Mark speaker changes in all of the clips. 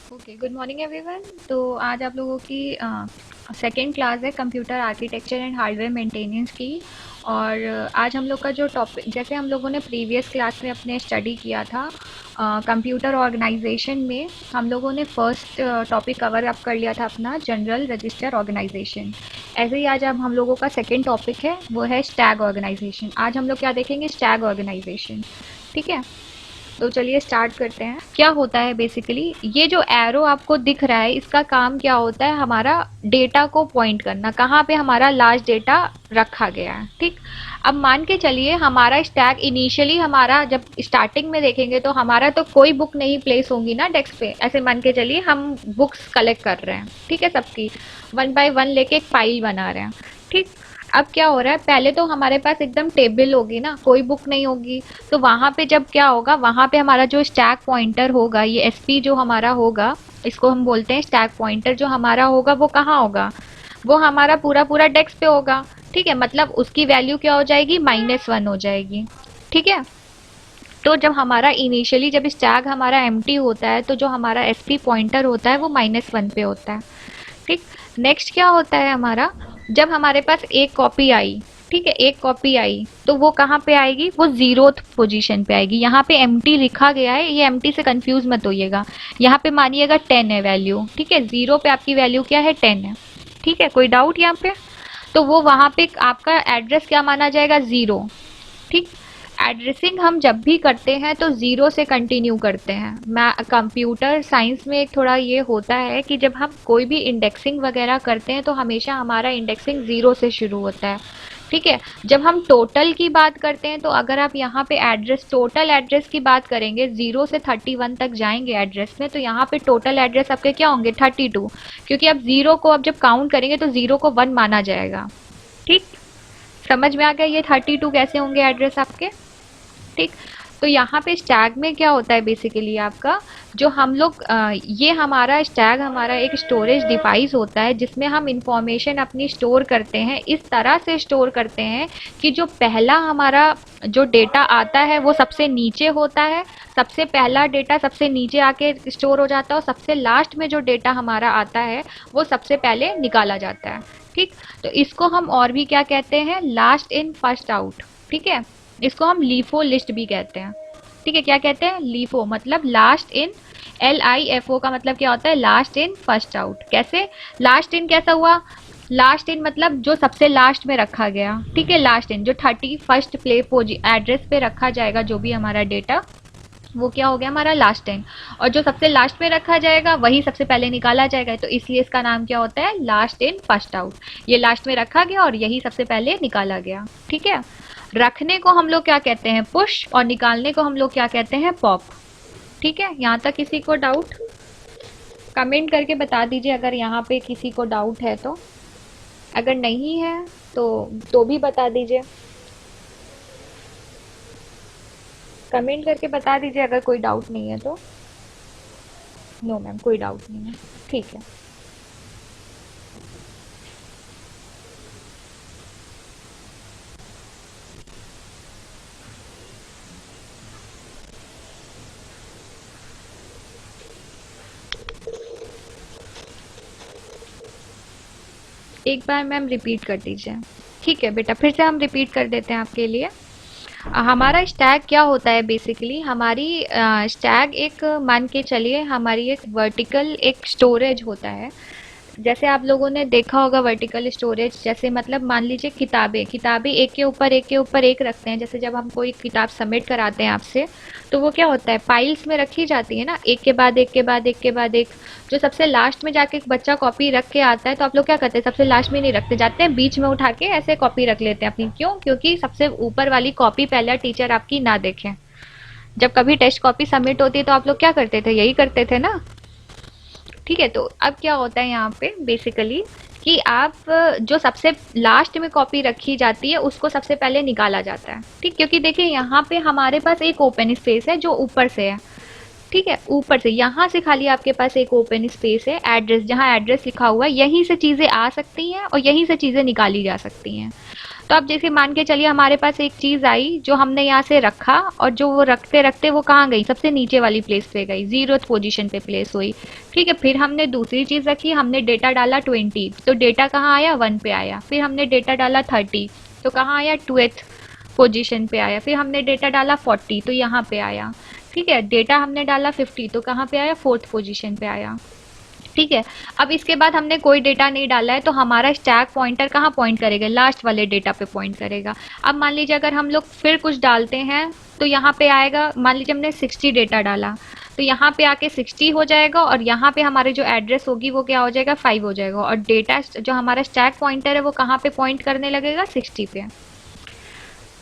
Speaker 1: Okay, good morning everyone. तो आज आप लोगों की सेकेंड क्लास है computer architecture and hardware maintenance की। और आज हम लोग का जो टॉपिक, जैसे हम लोगों ने प्रीवियस क्लास में अपने स्टडी किया था कंप्यूटर ऑर्गेनाइजेशन में, हम लोगों ने फर्स्ट टॉपिक कवर अप कर लिया था अपना जनरल रजिस्टर ऑर्गेनाइजेशन। ऐसे ही आज अब हम लोगों का सेकेंड टॉपिक है, वो है स्टैग ऑर्गेनाइजेशन। आज हम लोग क्या देखेंगे, स्टैग ऑर्गेनाइजेशन। ठीक है, तो चलिए स्टार्ट करते हैं। क्या होता है बेसिकली, ये जो एरो आपको दिख रहा है, इसका काम क्या होता है, हमारा डेटा को पॉइंट करना, कहाँ पे हमारा लास्ट डेटा रखा गया है। ठीक, अब मान के चलिए हमारा स्टैक इनिशियली, हमारा जब स्टार्टिंग में देखेंगे तो हमारा तो कोई बुक नहीं प्लेस होंगी ना डेस्क पे। ऐसे मान के चलिए हम बुक्स कलेक्ट कर रहे हैं, ठीक है, सबकी वन बाय वन लेके एक फाइल बना रहे हैं। ठीक, अब क्या हो रहा है, पहले तो हमारे पास एकदम टेबल होगी ना, कोई बुक नहीं होगी। तो वहां पे जब क्या होगा, वहां पे हमारा जो स्टैक पॉइंटर होगा, ये एसपी जो हमारा होगा, इसको हम बोलते हैं स्टैक पॉइंटर, जो हमारा होगा वो कहाँ होगा, वो हमारा पूरा पूरा डेस्क पे होगा। ठीक है, मतलब उसकी वैल्यू क्या हो जाएगी, -1 हो जाएगी। ठीक है, तो जब हमारा इनिशियली जब स्टैक हमारा एम्प्टी होता है, तो जो हमारा एसपी पॉइंटर होता है वो -1 पे होता है। ठीक, नेक्स्ट क्या होता है हमारा, जब हमारे पास एक कॉपी आई, ठीक है, एक कॉपी आई, तो वो कहाँ पे आएगी, वो 0th पोजीशन पे आएगी। यहाँ पे एम्प्टी लिखा गया है, ये एम्प्टी से कंफ्यूज मत होइएगा। यहाँ पे मानिएगा 10 है वैल्यू, ठीक है, 0 पे आपकी वैल्यू क्या है, 10 है। ठीक है, कोई डाउट यहाँ पे? तो वो वहाँ पे आपका एड्रेस क्या माना जाएगा, 0। ठीक, एड्रेसिंग हम जब भी करते हैं तो ज़ीरो से कंटिन्यू करते हैं। मैं कंप्यूटर साइंस में एक थोड़ा ये होता है कि जब हम कोई भी इंडेक्सिंग वगैरह करते हैं तो हमेशा हमारा इंडेक्सिंग ज़ीरो से शुरू होता है। ठीक है, जब हम टोटल की बात करते हैं तो अगर आप यहाँ पे एड्रेस, टोटल एड्रेस की बात करेंगे, 0 से 31 तक जाएंगे एड्रेस में, तो यहाँ पे टोटल एड्रेस आपके क्या होंगे, 32। क्योंकि अब ज़ीरो को अब जब काउंट करेंगे तो ज़ीरो को 1 माना जाएगा। ठीक, समझ में आ गया ये 32 कैसे होंगे एड्रेस आपके। ठीक, तो यहाँ पे स्टैग में क्या होता है बेसिकली आपका, जो हम लोग ये हमारा स्टैग हमारा एक स्टोरेज डिवाइस होता है, जिसमें हम इंफॉर्मेशन अपनी स्टोर करते हैं। इस तरह से स्टोर करते हैं कि जो पहला हमारा जो डेटा आता है वो सबसे नीचे होता है, सबसे पहला डेटा सबसे नीचे आके स्टोर हो जाता है, और सबसे लास्ट में जो डेटा हमारा आता है वो सबसे पहले निकाला जाता है। ठीक, तो इसको हम और भी क्या कहते हैं, लास्ट इन फर्स्ट आउट। ठीक है, इसको हम लीफो लिस्ट भी कहते हैं। ठीक है, क्या कहते हैं, लीफो मतलब लास्ट इन, LIFO का मतलब क्या होता है, लास्ट इन फर्स्ट आउट। कैसे, लास्ट इन कैसा हुआ, लास्ट इन मतलब जो सबसे लास्ट में रखा गया। ठीक है, लास्ट इन जो 31st प्ले एड्रेस पे रखा जाएगा, जो भी हमारा डेटा, वो क्या हो गया हमारा लास्ट इन। और जो सबसे लास्ट में रखा जाएगा वही सबसे पहले निकाला जाएगा, तो इसलिए इसका नाम क्या होता है, लास्ट इन फर्स्ट आउट। ये लास्ट में रखा गया और यही सबसे पहले निकाला गया। ठीक है, रखने को हम लोग क्या कहते हैं, पुश, और निकालने को हम लोग क्या कहते हैं, पॉप। ठीक है, यहाँ तक किसी को डाउट, कमेंट करके बता दीजिए अगर यहाँ पे किसी को डाउट है तो। अगर नहीं है तो भी बता दीजिए, कमेंट करके बता दीजिए अगर कोई डाउट नहीं है तो। नो मैम, कोई डाउट नहीं है, ठीक है। एक बार मैम रिपीट कर दीजिए। ठीक है बेटा, फिर से हम रिपीट कर देते हैं आपके लिए। हमारा स्टैग क्या होता है बेसिकली, हमारी स्टैग एक, मान के चलिए हमारी एक वर्टिकल एक स्टोरेज होता है। जैसे आप लोगों ने देखा होगा वर्टिकल स्टोरेज, जैसे मतलब मान लीजिए किताबें, किताबें एक के ऊपर एक के ऊपर एक रखते हैं। जैसे जब हम कोई किताब सबमिट कराते हैं आपसे, तो वो क्या होता है, पाइल्स में रखी जाती है ना, एक के बाद एक के बाद एक के बाद एक। जो सबसे लास्ट में जाके एक बच्चा कॉपी रख के आता है, तो आप लोग क्या करते हैं, सबसे लास्ट में नहीं रखते, जाते हैं बीच में उठा के ऐसे कॉपी रख लेते हैं अपनी। क्यों, क्योंकि सबसे ऊपर वाली कॉपी पहले टीचर आपकी ना देखें। जब कभी टेस्ट कॉपी सबमिट होती है तो आप लोग क्या करते थे, यही करते थे ना। ठीक है, तो अब क्या होता है यहाँ पे बेसिकली, कि आप जो सबसे लास्ट में कॉपी रखी जाती है उसको सबसे पहले निकाला जाता है। ठीक, क्योंकि देखिए यहाँ पे हमारे पास एक ओपन स्पेस है जो ऊपर से है। ठीक है, ऊपर से यहाँ से खाली आपके पास एक ओपन स्पेस है, एड्रेस, जहाँ एड्रेस लिखा हुआ है, यहीं से चीज़ें आ सकती हैं और यहीं से चीज़ें निकाली जा सकती हैं। तो अब जैसे मान के चलिए हमारे पास एक चीज आई जो हमने यहाँ से रखा, और जो वो रखते रखते वो कहाँ गई, सबसे नीचे वाली प्लेस पे गई, 0th पोजीशन पे प्लेस हुई। ठीक है, फिर हमने दूसरी चीज रखी, हमने डेटा डाला 20, तो डेटा कहाँ आया, 1 पे आया। फिर हमने डेटा डाला 30, तो कहाँ आया, 2th पोजीशन पे आया। फिर हमने डेटा डाला 40, तो यहाँ पे आया। ठीक है, डेटा हमने डाला 50, तो कहाँ पे आया, 4th पोजीशन पे आया। ठीक है, अब इसके बाद हमने कोई डेटा नहीं डाला है, तो हमारा स्टैक पॉइंटर कहाँ पॉइंट करेगा, लास्ट वाले डेटा पे पॉइंट करेगा। अब मान लीजिए अगर हम लोग फिर कुछ डालते हैं तो यहाँ पे आएगा, मान लीजिए हमने 60 डेटा डाला, तो यहाँ पे आके 60 हो जाएगा, और यहाँ पे हमारे जो एड्रेस होगी वो क्या हो जाएगा, 5 हो जाएगा, और डेटा जो हमारा स्टैक पॉइंटर है वो कहाँ पे पॉइंट करने लगेगा, 60 पे।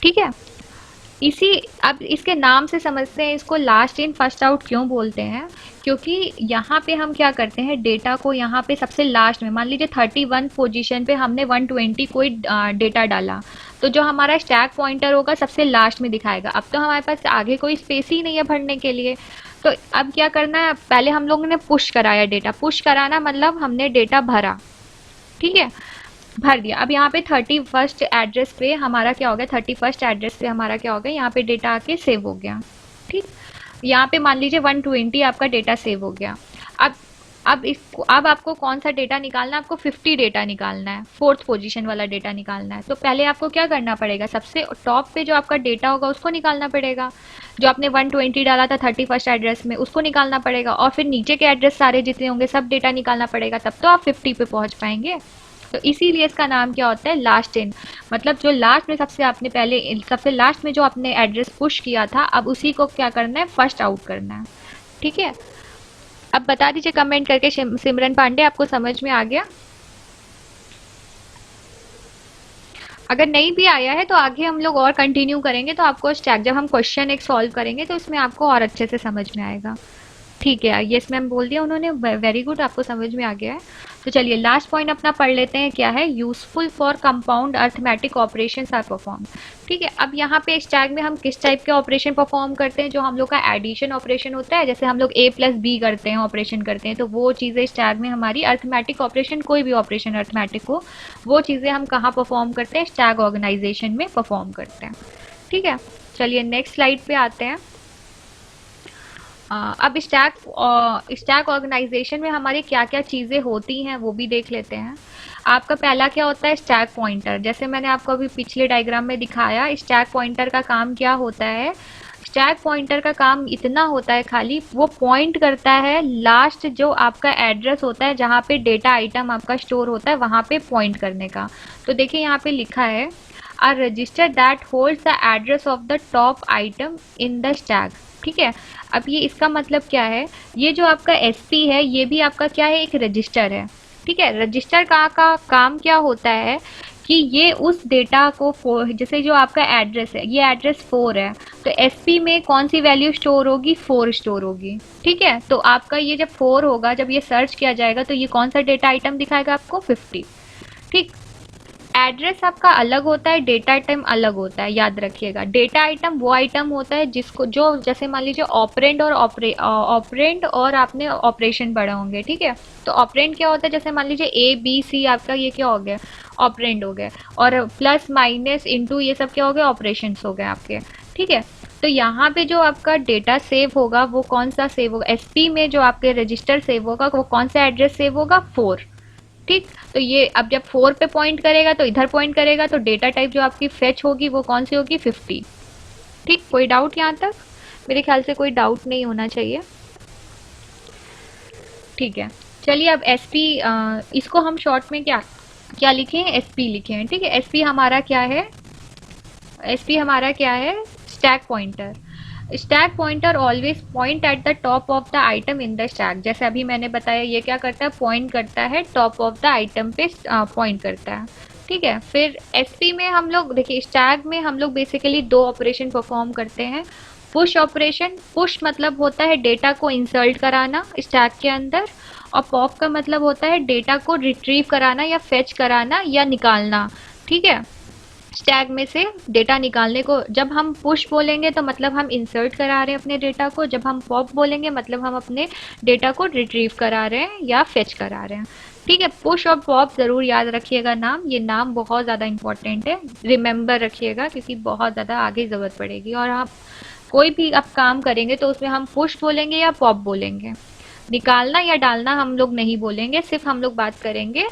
Speaker 1: ठीक है, इसी अब इसके नाम से समझते हैं इसको लास्ट इन फर्स्ट आउट क्यों बोलते हैं, क्योंकि यहाँ पे हम क्या करते हैं, डेटा को यहाँ पे सबसे लास्ट में, मान लीजिए 31 पोजीशन पे हमने 120 कोई डेटा डाला, तो जो हमारा स्टैक पॉइंटर होगा सबसे लास्ट में दिखाएगा। अब तो हमारे पास आगे कोई स्पेस ही नहीं है भरने के लिए, तो अब क्या करना है, पहले हम लोगों ने पुश कराया डेटा, पुश कराना मतलब हमने डेटा भरा। ठीक है, भर दिया। अब यहाँ पे 31st एड्रेस पे हमारा क्या हो गया, 31st एड्रेस पे हमारा क्या हो गया, यहाँ पे डेटा आके सेव हो गया। ठीक, यहाँ पे मान लीजिए 120 आपका डेटा सेव हो गया। अब आपको कौन सा डेटा निकालना है, आपको 50 डेटा निकालना है, 4th पोजीशन वाला डेटा निकालना है। तो पहले आपको क्या करना पड़ेगा, सबसे टॉप पे जो आपका डेटा होगा उसको निकालना पड़ेगा, जो आपने 120 डाला था 31st एड्रेस में उसको निकालना पड़ेगा, और फिर नीचे के एड्रेस सारे जितने होंगे सब डेटा निकालना पड़ेगा, तब तो आप 50 पे पहुंच पाएंगे। तो इसीलिए इसका नाम क्या होता है, लास्ट इन, मतलब जो लास्ट में सबसे आपने पहले, सबसे लास्ट में जो आपने एड्रेस पुश किया था, अब उसी को क्या करना है, फर्स्ट आउट करना है। ठीक है, अब बता दीजिए कमेंट करके सिमरन पांडे, आपको समझ में आ गया। अगर नहीं भी आया है तो आगे हम लोग और कंटिन्यू करेंगे, तो आपको स्टैक, जब हम क्वेश्चन एक सॉल्व करेंगे तो इसमें आपको और अच्छे से समझ में आएगा। ठीक है, यस मैम बोल दिया उन्होंने, वेरी गुड, आपको समझ में आ गया है। तो चलिए लास्ट पॉइंट अपना पढ़ लेते हैं, क्या है, useful for compound arithmetic operations are perform. ठीक है, अब यहाँ पे स्टैक में हम किस टाइप के ऑपरेशन परफॉर्म करते हैं, जो हम लोग का एडिशन ऑपरेशन होता है, जैसे हम लोग A+B करते हैं, ऑपरेशन करते हैं, तो वो चीज़ें स्टैक में हमारी अर्थमेटिक ऑपरेशन, कोई भी ऑपरेशन अर्थमेटिक हो, वो चीज़ें हम कहाँ परफॉर्म करते हैं, स्टैक ऑर्गेनाइजेशन में परफॉर्म करते हैं। ठीक है, चलिए नेक्स्ट स्लाइड पे आते हैं। अब स्टैक ऑर्गेनाइजेशन में हमारी क्या क्या चीज़ें होती हैं वो भी देख लेते हैं। आपका पहला क्या होता है, स्टैक पॉइंटर। जैसे मैंने आपको अभी पिछले डायग्राम में दिखाया, स्टैक पॉइंटर का काम क्या होता है, स्टैक पॉइंटर का काम इतना होता है, खाली वो पॉइंट करता है लास्ट जो आपका एड्रेस होता है, जहाँ पे डेटा आइटम आपका स्टोर होता है वहाँ पे पॉइंट करने का। तो देखिए यहाँ पे लिखा है, a register that holds the address of the top item in the stack। ठीक है, अब ये इसका मतलब क्या है, ये जो आपका SP है ये भी आपका क्या है, एक रजिस्टर है। ठीक है, रजिस्टर का काम क्या होता है कि ये उस डेटा को, जैसे जो आपका एड्रेस है, ये एड्रेस 4 है, तो SP में कौन सी वैल्यू स्टोर होगी, 4 स्टोर होगी। ठीक है, तो आपका ये जब 4 होगा, जब ये सर्च किया जाएगा तो ये कौन सा डेटा आइटम दिखाएगा आपको, 50। ठीक, एड्रेस आपका अलग होता है, डेटा आइटम अलग होता है, याद रखिएगा। डेटा आइटम वो आइटम होता है जिसको, जो जैसे मान लीजिए ऑपरेंड और आपने ऑपरेशन पढ़े होंगे। ठीक है, तो ऑपरेंड क्या होता है, जैसे मान लीजिए ABC आपका, ये क्या हो गया, ऑपरेंड हो गया, और प्लस माइनस इंटू ये सब क्या हो गया, ऑपरेशन हो गए आपके। ठीक है, तो यहाँ पे जो आपका डेटा सेव होगा वो कौन सा सेव होगा, SP में जो आपके रजिस्टर सेव होगा वो कौन सा एड्रेस सेव होगा, 4। ठीक, तो ये अब जब 4 पे पॉइंट करेगा तो इधर पॉइंट करेगा, तो डेटा टाइप जो आपकी फेच होगी वो कौन सी होगी, 50। ठीक, कोई डाउट यहाँ तक, मेरे ख्याल से कोई डाउट नहीं होना चाहिए। ठीक है, चलिए अब SP, इसको हम शॉर्ट में क्या क्या लिखे हैं, SP लिखे हैं। ठीक है, SP हमारा क्या है, SP हमारा क्या है, stack pointer. Stack pointer always point at the top of the item in the stack. जैसे अभी मैंने बताया, ये क्या करता है, पॉइंट करता है टॉप ऑफ द आइटम पे, पॉइंट करता है। ठीक है, फिर SP में हम लोग देखिए, स्टैक में हम लोग बेसिकली 2 ऑपरेशन परफॉर्म करते हैं। पुश ऑपरेशन, पुश मतलब होता है डेटा को इंसर्ट कराना स्टैक के अंदर, और पॉप का मतलब होता है डेटा को रिट्रीव कराना या फेच कराना या निकालना। ठीक है, स्टैक में से डेटा निकालने को जब हम पुश बोलेंगे तो मतलब हम इंसर्ट करा रहे हैं अपने डेटा को, जब हम पॉप बोलेंगे मतलब हम अपने डेटा को रिट्रीव करा रहे हैं या फेच करा रहे हैं। ठीक है, पुश और पॉप ज़रूर याद रखिएगा नाम, ये नाम बहुत ज़्यादा इंपॉर्टेंट है, रिमेंबर रखिएगा क्योंकि बहुत ज़्यादा आगे ज़रूरत पड़ेगी। और आप कोई भी आप काम करेंगे तो उसमें हम पुश बोलेंगे या पॉप बोलेंगे, निकालना या डालना हम लोग नहीं बोलेंगे, सिर्फ हम लोग बात करेंगे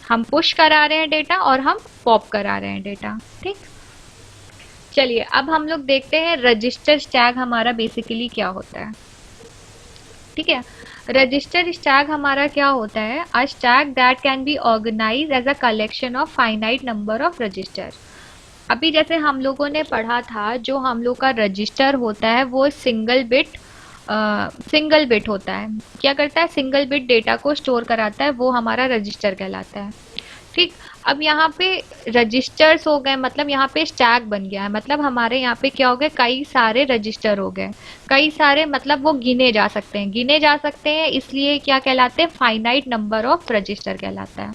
Speaker 1: हम पुश करा रहे हैं डेटा और हम पॉप करा रहे हैं डेटा। ठीक, चलिए अब हम लोग देखते हैं रजिस्टर स्टैक हमारा बेसिकली क्या होता है। ठीक है, रजिस्टर स्टैक हमारा क्या होता है, a stack that can be organize as a collection of finite number of register. अभी जैसे हम लोगों ने पढ़ा था, जो हम लोग का रजिस्टर होता है वो सिंगल बिट होता है, क्या करता है, सिंगल बिट डेटा को स्टोर कराता है, वो हमारा रजिस्टर कहलाता है। ठीक, अब यहाँ पे रजिस्टर्स हो गए, मतलब यहाँ पे स्टैक बन गया है, मतलब हमारे यहाँ पे क्या हो गए, कई सारे रजिस्टर हो गए, कई सारे मतलब वो गिने जा सकते हैं, गिने जा सकते हैं, इसलिए क्या कहलाते हैं, फाइनाइट नंबर ऑफ रजिस्टर कहलाता है।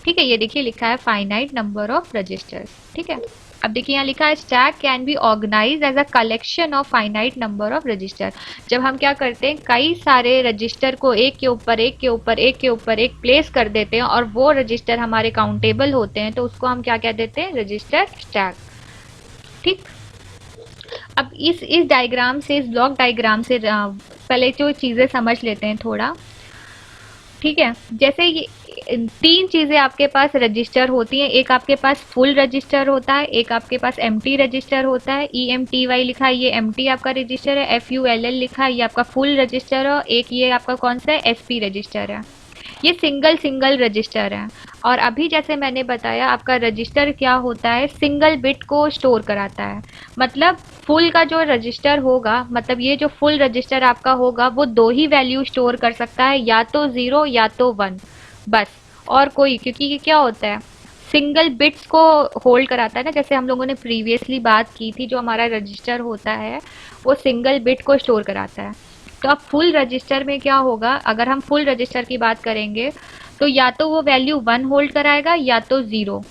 Speaker 1: ठीक है, ये देखिए लिखा है फाइनाइट नंबर ऑफ रजिस्टर्स। ठीक है, अब देखिए यहाँ लिखा है stack can be organize as a collection of finite number of register. जब हम क्या करते हैं, कई सारे रजिस्टर को एक के ऊपर एक के ऊपर एक के ऊपर एक प्लेस कर देते हैं और वो रजिस्टर हमारे काउंटेबल होते हैं, तो उसको हम क्या कह देते हैं, रजिस्टर स्टैक। ठीक, अब इस डायग्राम से, इस ब्लॉक डायग्राम से पहले जो चीज़ें समझ लेते हैं थोड़ा। ठीक है, जैसे ये तीन चीज़ें आपके पास रजिस्टर होती हैं, एक आपके पास फुल रजिस्टर होता है, एक आपके पास एम्प्टी रजिस्टर होता है, EMPY लिखा है, ये एम्प्टी आपका रजिस्टर है, FULL लिखा है, ये आपका फुल रजिस्टर है, एक ये आपका कौन सा है, SP रजिस्टर है। ये सिंगल सिंगल रजिस्टर है। और अभी जैसे मैंने बताया, आपका रजिस्टर क्या होता है, सिंगल बिट को स्टोर कराता है, मतलब फुल का जो रजिस्टर होगा, मतलब ये जो फुल रजिस्टर आपका होगा वो दो ही वैल्यू स्टोर कर सकता है, या तो 0 या तो 1, बस, और कोई, क्योंकि ये क्या होता है, सिंगल बिट्स को होल्ड कराता है ना, जैसे हम लोगों ने प्रीवियसली बात की थी, जो हमारा रजिस्टर होता है वो सिंगल बिट को स्टोर कराता है। तो अब फुल रजिस्टर में क्या होगा, अगर हम फुल रजिस्टर की बात करेंगे तो या तो वो वैल्यू 1 होल्ड कराएगा या तो 0।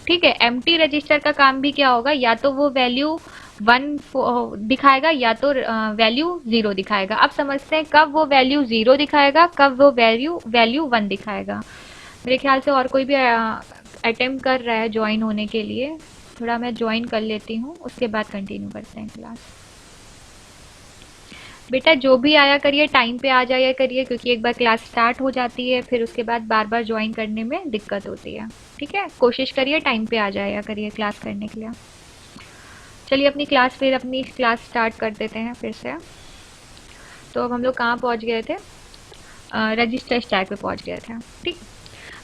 Speaker 1: ठीक है, एम्प्टी रजिस्टर का काम भी क्या होगा, या तो वो वैल्यू 1 दिखाएगा या तो वैल्यू 0 दिखाएगा। अब समझते हैं कब वो वैल्यू 0 दिखाएगा, कब वो वैल्यू वैल्यू 1 दिखाएगा। मेरे ख्याल से और कोई भी अटेम्प्ट कर रहा है ज्वाइन होने के लिए, थोड़ा मैं ज्वाइन कर लेती हूँ, उसके बाद कंटिन्यू करते हैं क्लास। बेटा जो भी आया करिए टाइम पे आ जाया करिए, क्योंकि एक बार क्लास स्टार्ट हो जाती है फिर उसके बाद बार बार ज्वाइन करने में दिक्कत होती है। ठीक है, कोशिश करिए टाइम पे आ जाया करिए क्लास करने के लिए। चलिए अपनी क्लास स्टार्ट कर देते हैं फिर से। तो अब हम लोग कहाँ पहुँच गए थे, रजिस्टर स्टैक पे पहुँच गए थे। ठीक,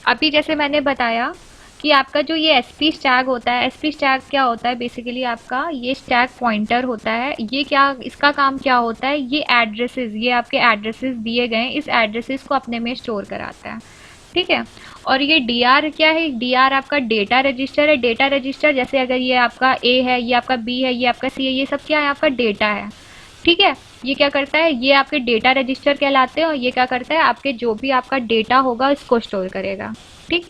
Speaker 1: अभी जैसे मैंने बताया कि आपका जो ये SP स्टैक होता है, SP स्टैक क्या होता है, बेसिकली आपका ये स्टैक पॉइंटर होता है। ये क्या, इसका काम क्या होता है, ये एड्रेसेस, ये आपके एड्रेसेस दिए गए, इस एड्रेसेस को अपने में स्टोर कराता है। ठीक है, और ये DR क्या है, DR आपका डेटा रजिस्टर है। डेटा रजिस्टर जैसे अगर ये आपका A है, ये आपका B है, ये आपका C है, ये सब क्या है, आपका डेटा है। ठीक है, ये क्या करता है, ये आपके डेटा रजिस्टर कहलाते हैं, और ये क्या करता है, आपके जो भी आपका डेटा होगा इसको स्टोर करेगा। ठीक,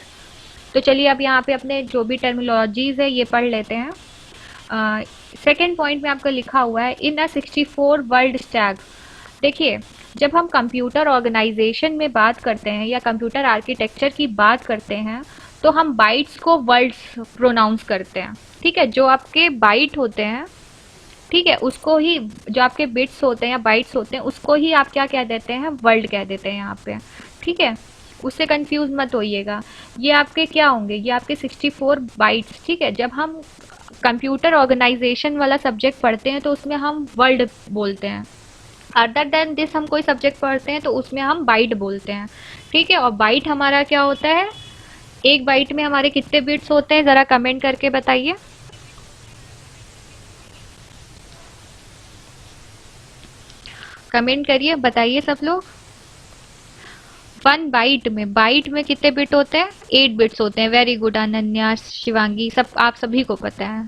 Speaker 1: तो चलिए अब यहाँ पे अपने जो भी टर्मिनोलॉजीज है ये पढ़ लेते हैं। सेकेंड पॉइंट में आपका लिखा हुआ है इन अ 64 वर्ड स्टैक। देखिए, जब हम कंप्यूटर ऑर्गेनाइजेशन में बात करते हैं या कंप्यूटर आर्किटेक्चर की बात करते हैं तो हम बाइट्स को वर्ड्स प्रोनाउंस करते हैं। ठीक है, जो आपके बाइट होते हैं, ठीक है, उसको ही, जो आपके बिट्स होते हैं या बाइट्स होते हैं उसको ही आप क्या कह देते हैं, वर्ड कह देते हैं यहाँ पे। ठीक है, उससे कंफ्यूज मत होइएगा। ये आपके क्या होंगे, ये आपके 64 बाइट्स। ठीक है, जब हम कंप्यूटर ऑर्गेनाइजेशन वाला सब्जेक्ट पढ़ते हैं तो उसमें हम वर्ड बोलते हैं, अदर देन दिस हम कोई सब्जेक्ट पढ़ते हैं तो उसमें हम बाइट बोलते हैं। ठीक है, और बाइट हमारा क्या होता है, एक बाइट में हमारे कितने बिट्स होते हैं, ज़रा कमेंट करके बताइए। कमेंट करिए, बताइए सब लोग। 1 बाइट में कितने बिट होते हैं, 8 बिट्स होते हैं। वेरी गुड अनन्या, शिवांगी, सब आप सभी को पता है,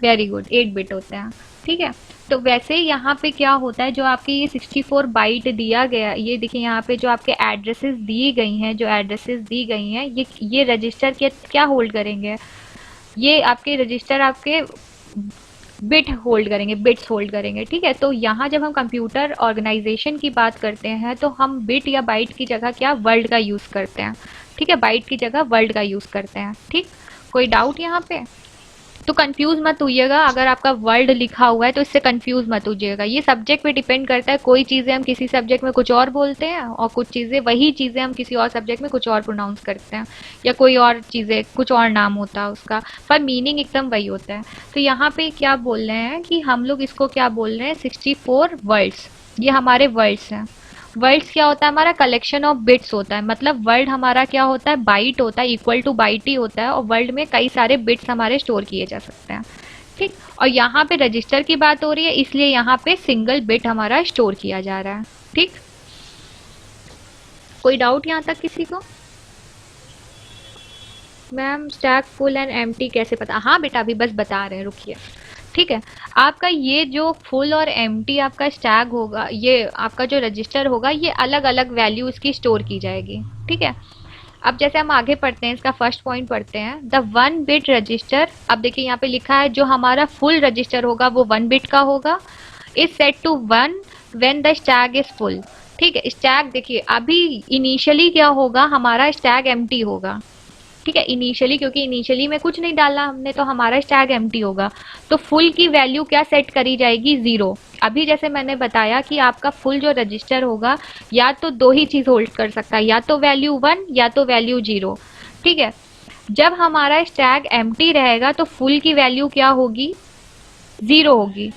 Speaker 1: वेरी गुड, 8 बिट होते हैं। ठीक है, तो वैसे यहाँ पे क्या होता है, जो आपकी ये 64 बाइट दिया गया, ये देखिए यहाँ पे जो आपके एड्रेसेस दी गई हैं, जो एड्रेसेस दी गई हैं, ये रजिस्टर के क्या होल्ड करेंगे, ये आपके रजिस्टर आपके बिट होल्ड करेंगे, बिट्स होल्ड करेंगे, ठीक है। तो यहाँ जब हम कंप्यूटर ऑर्गेनाइजेशन की बात करते हैं तो हम बिट या बाइट की जगह क्या वर्ड का यूज़ करते हैं, ठीक है, बाइट की जगह वर्ड का यूज़ करते हैं, ठीक। कोई डाउट यहाँ पे? तो कंफ्यूज मत होइएगा, अगर आपका वर्ड लिखा हुआ है तो इससे कंफ्यूज मत होइएगा, ये सब्जेक्ट पे डिपेंड करता है। कोई चीज़ें हम किसी सब्जेक्ट में कुछ और बोलते हैं और कुछ चीज़ें, वही चीज़ें हम किसी और सब्जेक्ट में कुछ और प्रोनाउंस करते हैं, या कोई और चीज़ें कुछ और नाम होता है उसका, पर मीनिंग एकदम वही होता है। तो यहाँ पे क्या बोल रहे हैं कि हम लोग इसको क्या बोल रहे हैं, 64 वर्ड्स, ये हमारे वर्ड्स हैं। वर्ड्स क्या होता है, हमारा कलेक्शन ऑफ बिट्स होता है, मतलब वर्ड हमारा क्या होता है, बाइट होता है, इक्वल टू बाइट ही होता है, और वर्ड में कई सारे बिट्स हमारे स्टोर किए जा सकते हैं, ठीक। और यहाँ पे रजिस्टर की बात हो रही है, इसलिए यहाँ पे सिंगल बिट हमारा स्टोर किया जा रहा है, ठीक। कोई डाउट यहाँ तक किसी को? Ma'am stack full and empty कैसे पता? हाँ बेटा अभी बस बता रहे हैं, रुकिए, ठीक है। आपका ये जो फुल और एम्प्टी आपका स्टैक होगा, ये आपका जो रजिस्टर होगा, ये अलग अलग वैल्यू इसकी स्टोर की जाएगी, ठीक है। अब जैसे हम आगे पढ़ते हैं, इसका फर्स्ट पॉइंट पढ़ते हैं, द वन बिट रजिस्टर। अब देखिए यहाँ पे लिखा है जो हमारा फुल रजिस्टर होगा वो 1 बिट का होगा, is set to 1 when the stack is full, ठीक है। स्टैक देखिए अभी इनिशियली क्या होगा, हमारा स्टैक एम्प्टी होगा, ठीक है, इनिशियली, क्योंकि इनिशियली में कुछ नहीं डाला हमने तो हमारा स्टैक एम्प्टी होगा। तो फुल की वैल्यू क्या सेट करी जाएगी, 0। अभी जैसे मैंने बताया कि आपका फुल जो रजिस्टर होगा या तो दो ही चीज होल्ड कर सकता है, या तो वैल्यू 1 या तो वैल्यू 0, ठीक है। जब हमारा स्टैक एम्प्टी रहेगा तो फुल की वैल्यू क्या होगी, 0 होगी,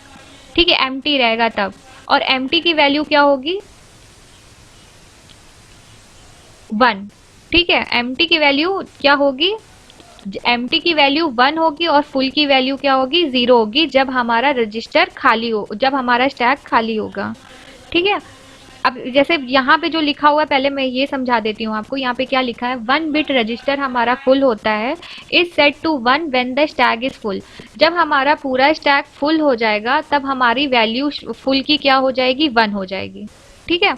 Speaker 1: ठीक है, एम्प्टी रहेगा तब। और एम्प्टी की वैल्यू क्या होगी, 1, ठीक है। एम्प्टी की वैल्यू क्या होगी, एम्प्टी की वैल्यू 1 होगी और फुल की वैल्यू क्या होगी, 0 होगी, जब हमारा रजिस्टर खाली हो, जब हमारा स्टैक खाली होगा, ठीक है। अब जैसे यहाँ पे जो लिखा हुआ है, पहले मैं ये समझा देती हूँ आपको। यहाँ पे क्या लिखा है, 1 बिट रजिस्टर हमारा फुल होता है, is set to 1 when the stack is full. जब हमारा पूरा स्टैक फुल हो जाएगा तब हमारी वैल्यू फुल की क्या हो जाएगी, 1 हो जाएगी, ठीक है।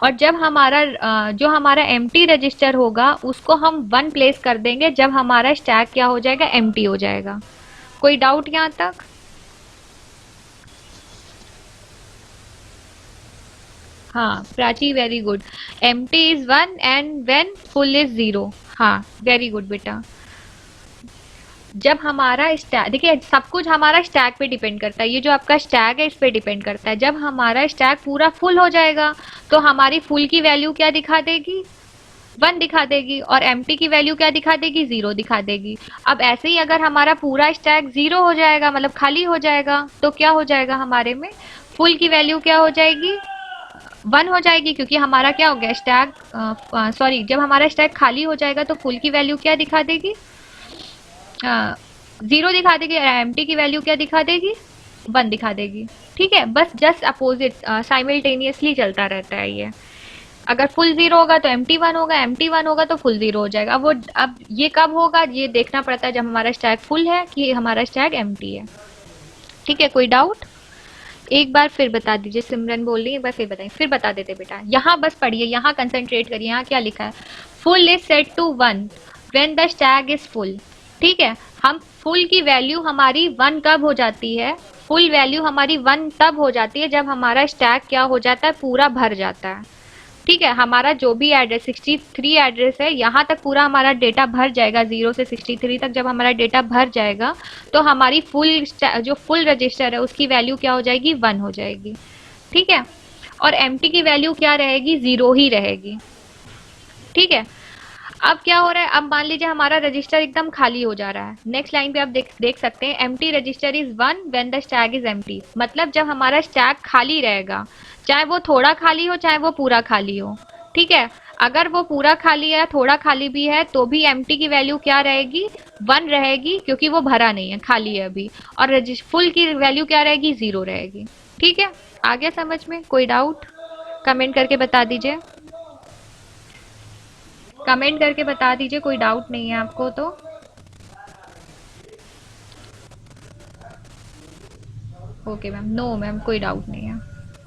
Speaker 1: और जब हमारा जो हमारा एम्प्टी रजिस्टर होगा उसको हम 1 प्लेस कर देंगे जब हमारा स्टैक क्या हो जाएगा, एम्प्टी हो जाएगा। कोई डाउट यहाँ तक? हाँ Prachi very good, empty is 1 and when full is 0। हाँ वेरी गुड बेटा। जब हमारा स्टैक, देखिए सब कुछ हमारा स्टैक पे डिपेंड करता है, ये जो आपका स्टैक है इस पे डिपेंड करता है। जब हमारा स्टैक पूरा फुल हो जाएगा तो हमारी फुल की वैल्यू क्या दिखा देगी, 1 दिखा देगी, और एम्प्टी की वैल्यू क्या दिखा देगी, 0 दिखा देगी। अब ऐसे ही अगर हमारा पूरा स्टैक 0 हो जाएगा, मतलब खाली हो जाएगा, तो क्या हो जाएगा हमारे में, फुल की वैल्यू क्या हो जाएगी, 1 हो जाएगी, क्योंकि हमारा क्या हो गया स्टैक, सॉरी, जब हमारा स्टैक खाली हो जाएगा तो फुल की वैल्यू क्या दिखा देगी, 0 दिखा देगी, और एम्प्टी की वैल्यू क्या दिखा देगी, 1 दिखा देगी, ठीक है। बस जस्ट अपोजिट साइमल्टेनियसली चलता रहता है ये। अगर फुल 0 होगा तो एम्प्टी 1 होगा, एम्प्टी 1 होगा तो फुल 0 हो जाएगा। वो अब ये कब होगा, ये देखना पड़ता है जब हमारा स्टैक फुल है कि हमारा स्टैक एम्प्टी है, ठीक है। कोई डाउट? एक बार फिर बता दीजिए, सिमरन बोल रही है, एक बार फिर बताइए, फिर बता देते बेटा। यहाँ बस पढ़िए, यहाँ कंसंट्रेट करिए, यहाँ क्या लिखा है, full is set to 1 when the stack is full, ठीक है। हम फुल की वैल्यू हमारी 1 कब हो जाती है, फुल वैल्यू हमारी 1 तब हो जाती है जब हमारा स्टैक क्या हो जाता है, पूरा भर जाता है, ठीक है। हमारा जो भी एड्रेस 63 एड्रेस है, यहाँ तक पूरा हमारा डेटा भर जाएगा, 0 से 63 तक जब हमारा डेटा भर जाएगा तो हमारी फुल जो फुल रजिस्टर है उसकी वैल्यू क्या हो जाएगी, 1 हो जाएगी, ठीक है। और एम्प्टी की वैल्यू क्या रहेगी, 0 ही रहेगी, ठीक है। अब क्या हो रहा है, अब मान लीजिए हमारा रजिस्टर एकदम खाली हो जा रहा है। नेक्स्ट लाइन पे आप देख सकते हैं, empty register is 1 when the stack is empty, मतलब जब हमारा स्टैक खाली रहेगा, चाहे वो थोड़ा खाली हो चाहे वो पूरा खाली हो, ठीक है। अगर वो पूरा खाली है, थोड़ा खाली भी है, तो भी एम्प्टी की वैल्यू क्या रहेगी, 1 रहेगी, क्योंकि वो भरा नहीं है, खाली है अभी। और फुल की वैल्यू क्या रहेगी, 0 रहेगी, ठीक है। आ गया समझ में? कोई डाउट कमेंट करके बता दीजिए, कमेंट करके बता दीजिए, कोई डाउट नहीं है आपको तो। ओके मैम, नो मैम कोई डाउट नहीं है।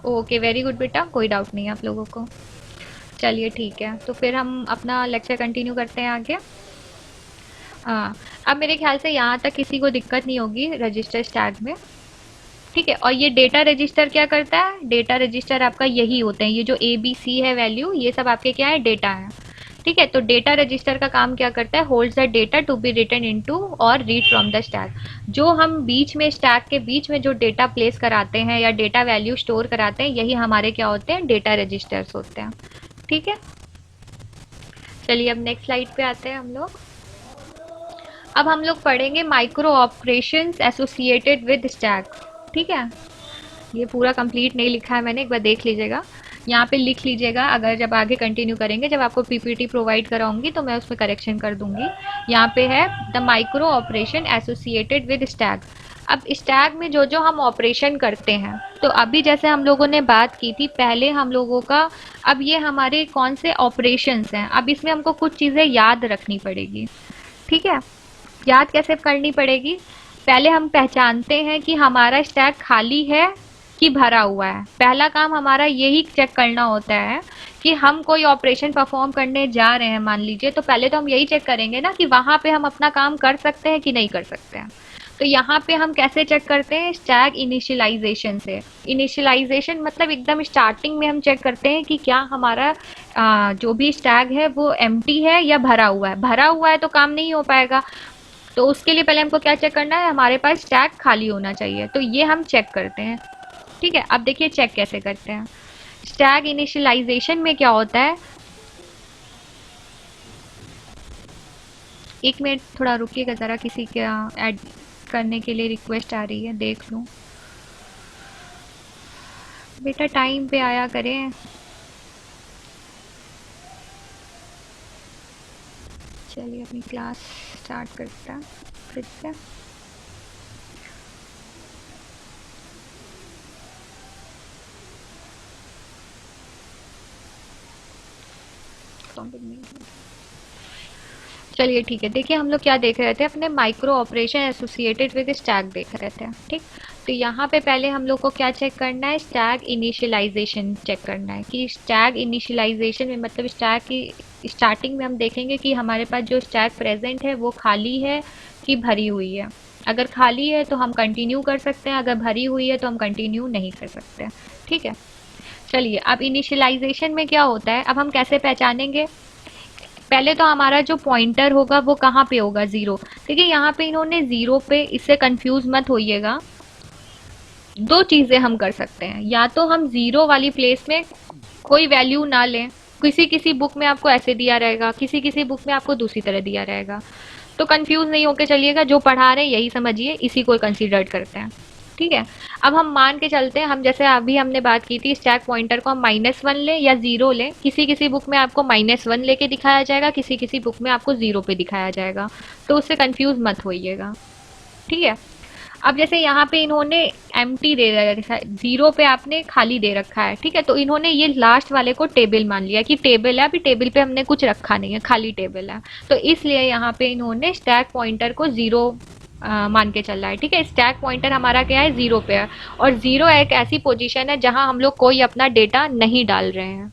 Speaker 1: ओके वेरी गुड बेटा, कोई डाउट नहीं है आप लोगों को। चलिए ठीक है, तो फिर हम अपना लेक्चर कंटिन्यू करते हैं आगे। हाँ, अब मेरे ख्याल से यहाँ तक किसी को दिक्कत नहीं होगी रजिस्टर स्टैग में। ठीक है, और ये डेटा रजिस्टर क्या करता है? डेटा रजिस्टर आपका यही होते हैं, ये जो ए बी सी है वैल्यू, ये सब आपके क्या है? डेटा है। ठीक है, तो डेटा रजिस्टर का काम क्या करता है? Holds the data to be written into और रीड फ्रॉम द स्टैक। जो हम बीच में स्टैक के बीच में जो डेटा प्लेस कराते हैं या डेटा वैल्यू स्टोर कराते हैं, यही हमारे क्या होते हैं? डेटा रजिस्टर्स होते हैं। ठीक है, चलिए अब नेक्स्ट स्लाइड पे आते हैं हम लोग। अब हम लोग पढ़ेंगे micro operations associated with stack. ठीक है, ये पूरा कंप्लीट नहीं लिखा है मैंने, एक बार देख लीजिएगा, यहाँ पे लिख लीजिएगा। अगर जब आगे कंटिन्यू करेंगे, जब आपको पीपीटी प्रोवाइड कराऊंगी तो मैं उसमें करेक्शन कर दूंगी। यहाँ पे है the micro operation associated with stack. अब स्टैक में जो जो हम ऑपरेशन करते हैं, तो अभी जैसे हम लोगों ने बात की थी पहले हम लोगों का, अब ये हमारे कौन से ऑपरेशंस हैं, अब इसमें हमको कुछ चीज़ें याद रखनी पड़ेगी। ठीक है, याद कैसे करनी पड़ेगी? पहले हम पहचानते हैं कि हमारा स्टैक खाली है कि भरा हुआ है। पहला काम हमारा यही चेक करना होता है कि हम कोई ऑपरेशन परफॉर्म करने जा रहे हैं मान लीजिए, तो पहले तो हम यही चेक करेंगे ना कि वहाँ पे हम अपना काम कर सकते हैं कि नहीं कर सकते हैं। तो यहाँ पे हम कैसे चेक करते हैं? स्टैक इनिशियलाइजेशन से। इनिशियलाइजेशन मतलब एकदम स्टार्टिंग में हम चेक करते हैं कि क्या हमारा जो भी स्टैक है वो एम्प्टी है या भरा हुआ है। भरा हुआ है तो काम नहीं हो पाएगा, तो उसके लिए पहले हमको क्या चेक करना है? हमारे पास स्टैक खाली होना चाहिए, तो ये हम चेक करते हैं। ठीक है, अब देखिए चेक कैसे करते हैं। स्टैक इनिशियलाइजेशन में क्या होता है, एक मिनट थोड़ा रुकिएगा ज़रा, किसी का ऐड करने के लिए रिक्वेस्ट आ रही है, देख लूँ। बेटा टाइम पे आया करें। चलिए अपनी क्लास स्टार्ट करते हैं फिर से। चलिए ठीक है, देखिए हम लोग क्या देख रहे थे, अपने micro operation associated with stack देख रहे थे। ठीक, तो यहाँ पे पहले हम लोग को क्या चेक करना है? स्टैक इनिशियलाइजेशन चेक करना है कि स्टैक इनिशियलाइजेशन में मतलब स्टैक की स्टार्टिंग में हम देखेंगे कि हमारे पास जो स्टैक प्रेजेंट है वो खाली है कि भरी हुई है। अगर खाली है तो हम कंटिन्यू कर सकते हैं, अगर भरी हुई है तो हम कंटिन्यू नहीं कर सकते। ठीक है, चलिए अब इनिशियलाइजेशन में क्या होता है, अब हम कैसे पहचानेंगे? पहले तो हमारा जो पॉइंटर होगा वो कहाँ पे होगा? ज़ीरो। देखिए यहाँ पे इन्होंने ज़ीरो पे, इससे कंफ्यूज मत होइएगा। दो चीज़ें हम कर सकते हैं, या तो हम ज़ीरो वाली प्लेस में कोई वैल्यू ना लें, किसी किसी बुक में आपको ऐसे दिया रहेगा, किसी किसी बुक में आपको दूसरी तरह दिया रहेगा, तो कंफ्यूज नहीं होके चलिएगा, जो पढ़ा रहे हैं यही समझिए, इसी को कंसिडर करते हैं। ठीक है, अब हम मान के चलते हैं, हम जैसे अभी हमने बात की थी स्टैक पॉइंटर को हम -1 लें या 0 लें, किसी किसी बुक में आपको -1 लेके दिखाया जाएगा, किसी किसी बुक में आपको 0 पे दिखाया जाएगा, तो उससे कंफ्यूज मत होइएगा। ठीक है, अब जैसे यहाँ पे इन्होंने एम्प्टी दे रखा है, 0 पे आपने खाली दे रखा है। ठीक है, तो इन्होंने ये लास्ट वाले को टेबल मान लिया कि टेबल है, अभी टेबल पे हमने कुछ रखा नहीं है, खाली टेबल है, तो इसलिए यहाँ पे इन्होंने स्टैक पॉइंटर को 0 मान के चल रहा है। ठीक है, स्टैक पॉइंटर हमारा क्या है? 0 पे है, और 0 एक ऐसी पोजीशन है जहां हम लोग कोई अपना डेटा नहीं डाल रहे हैं।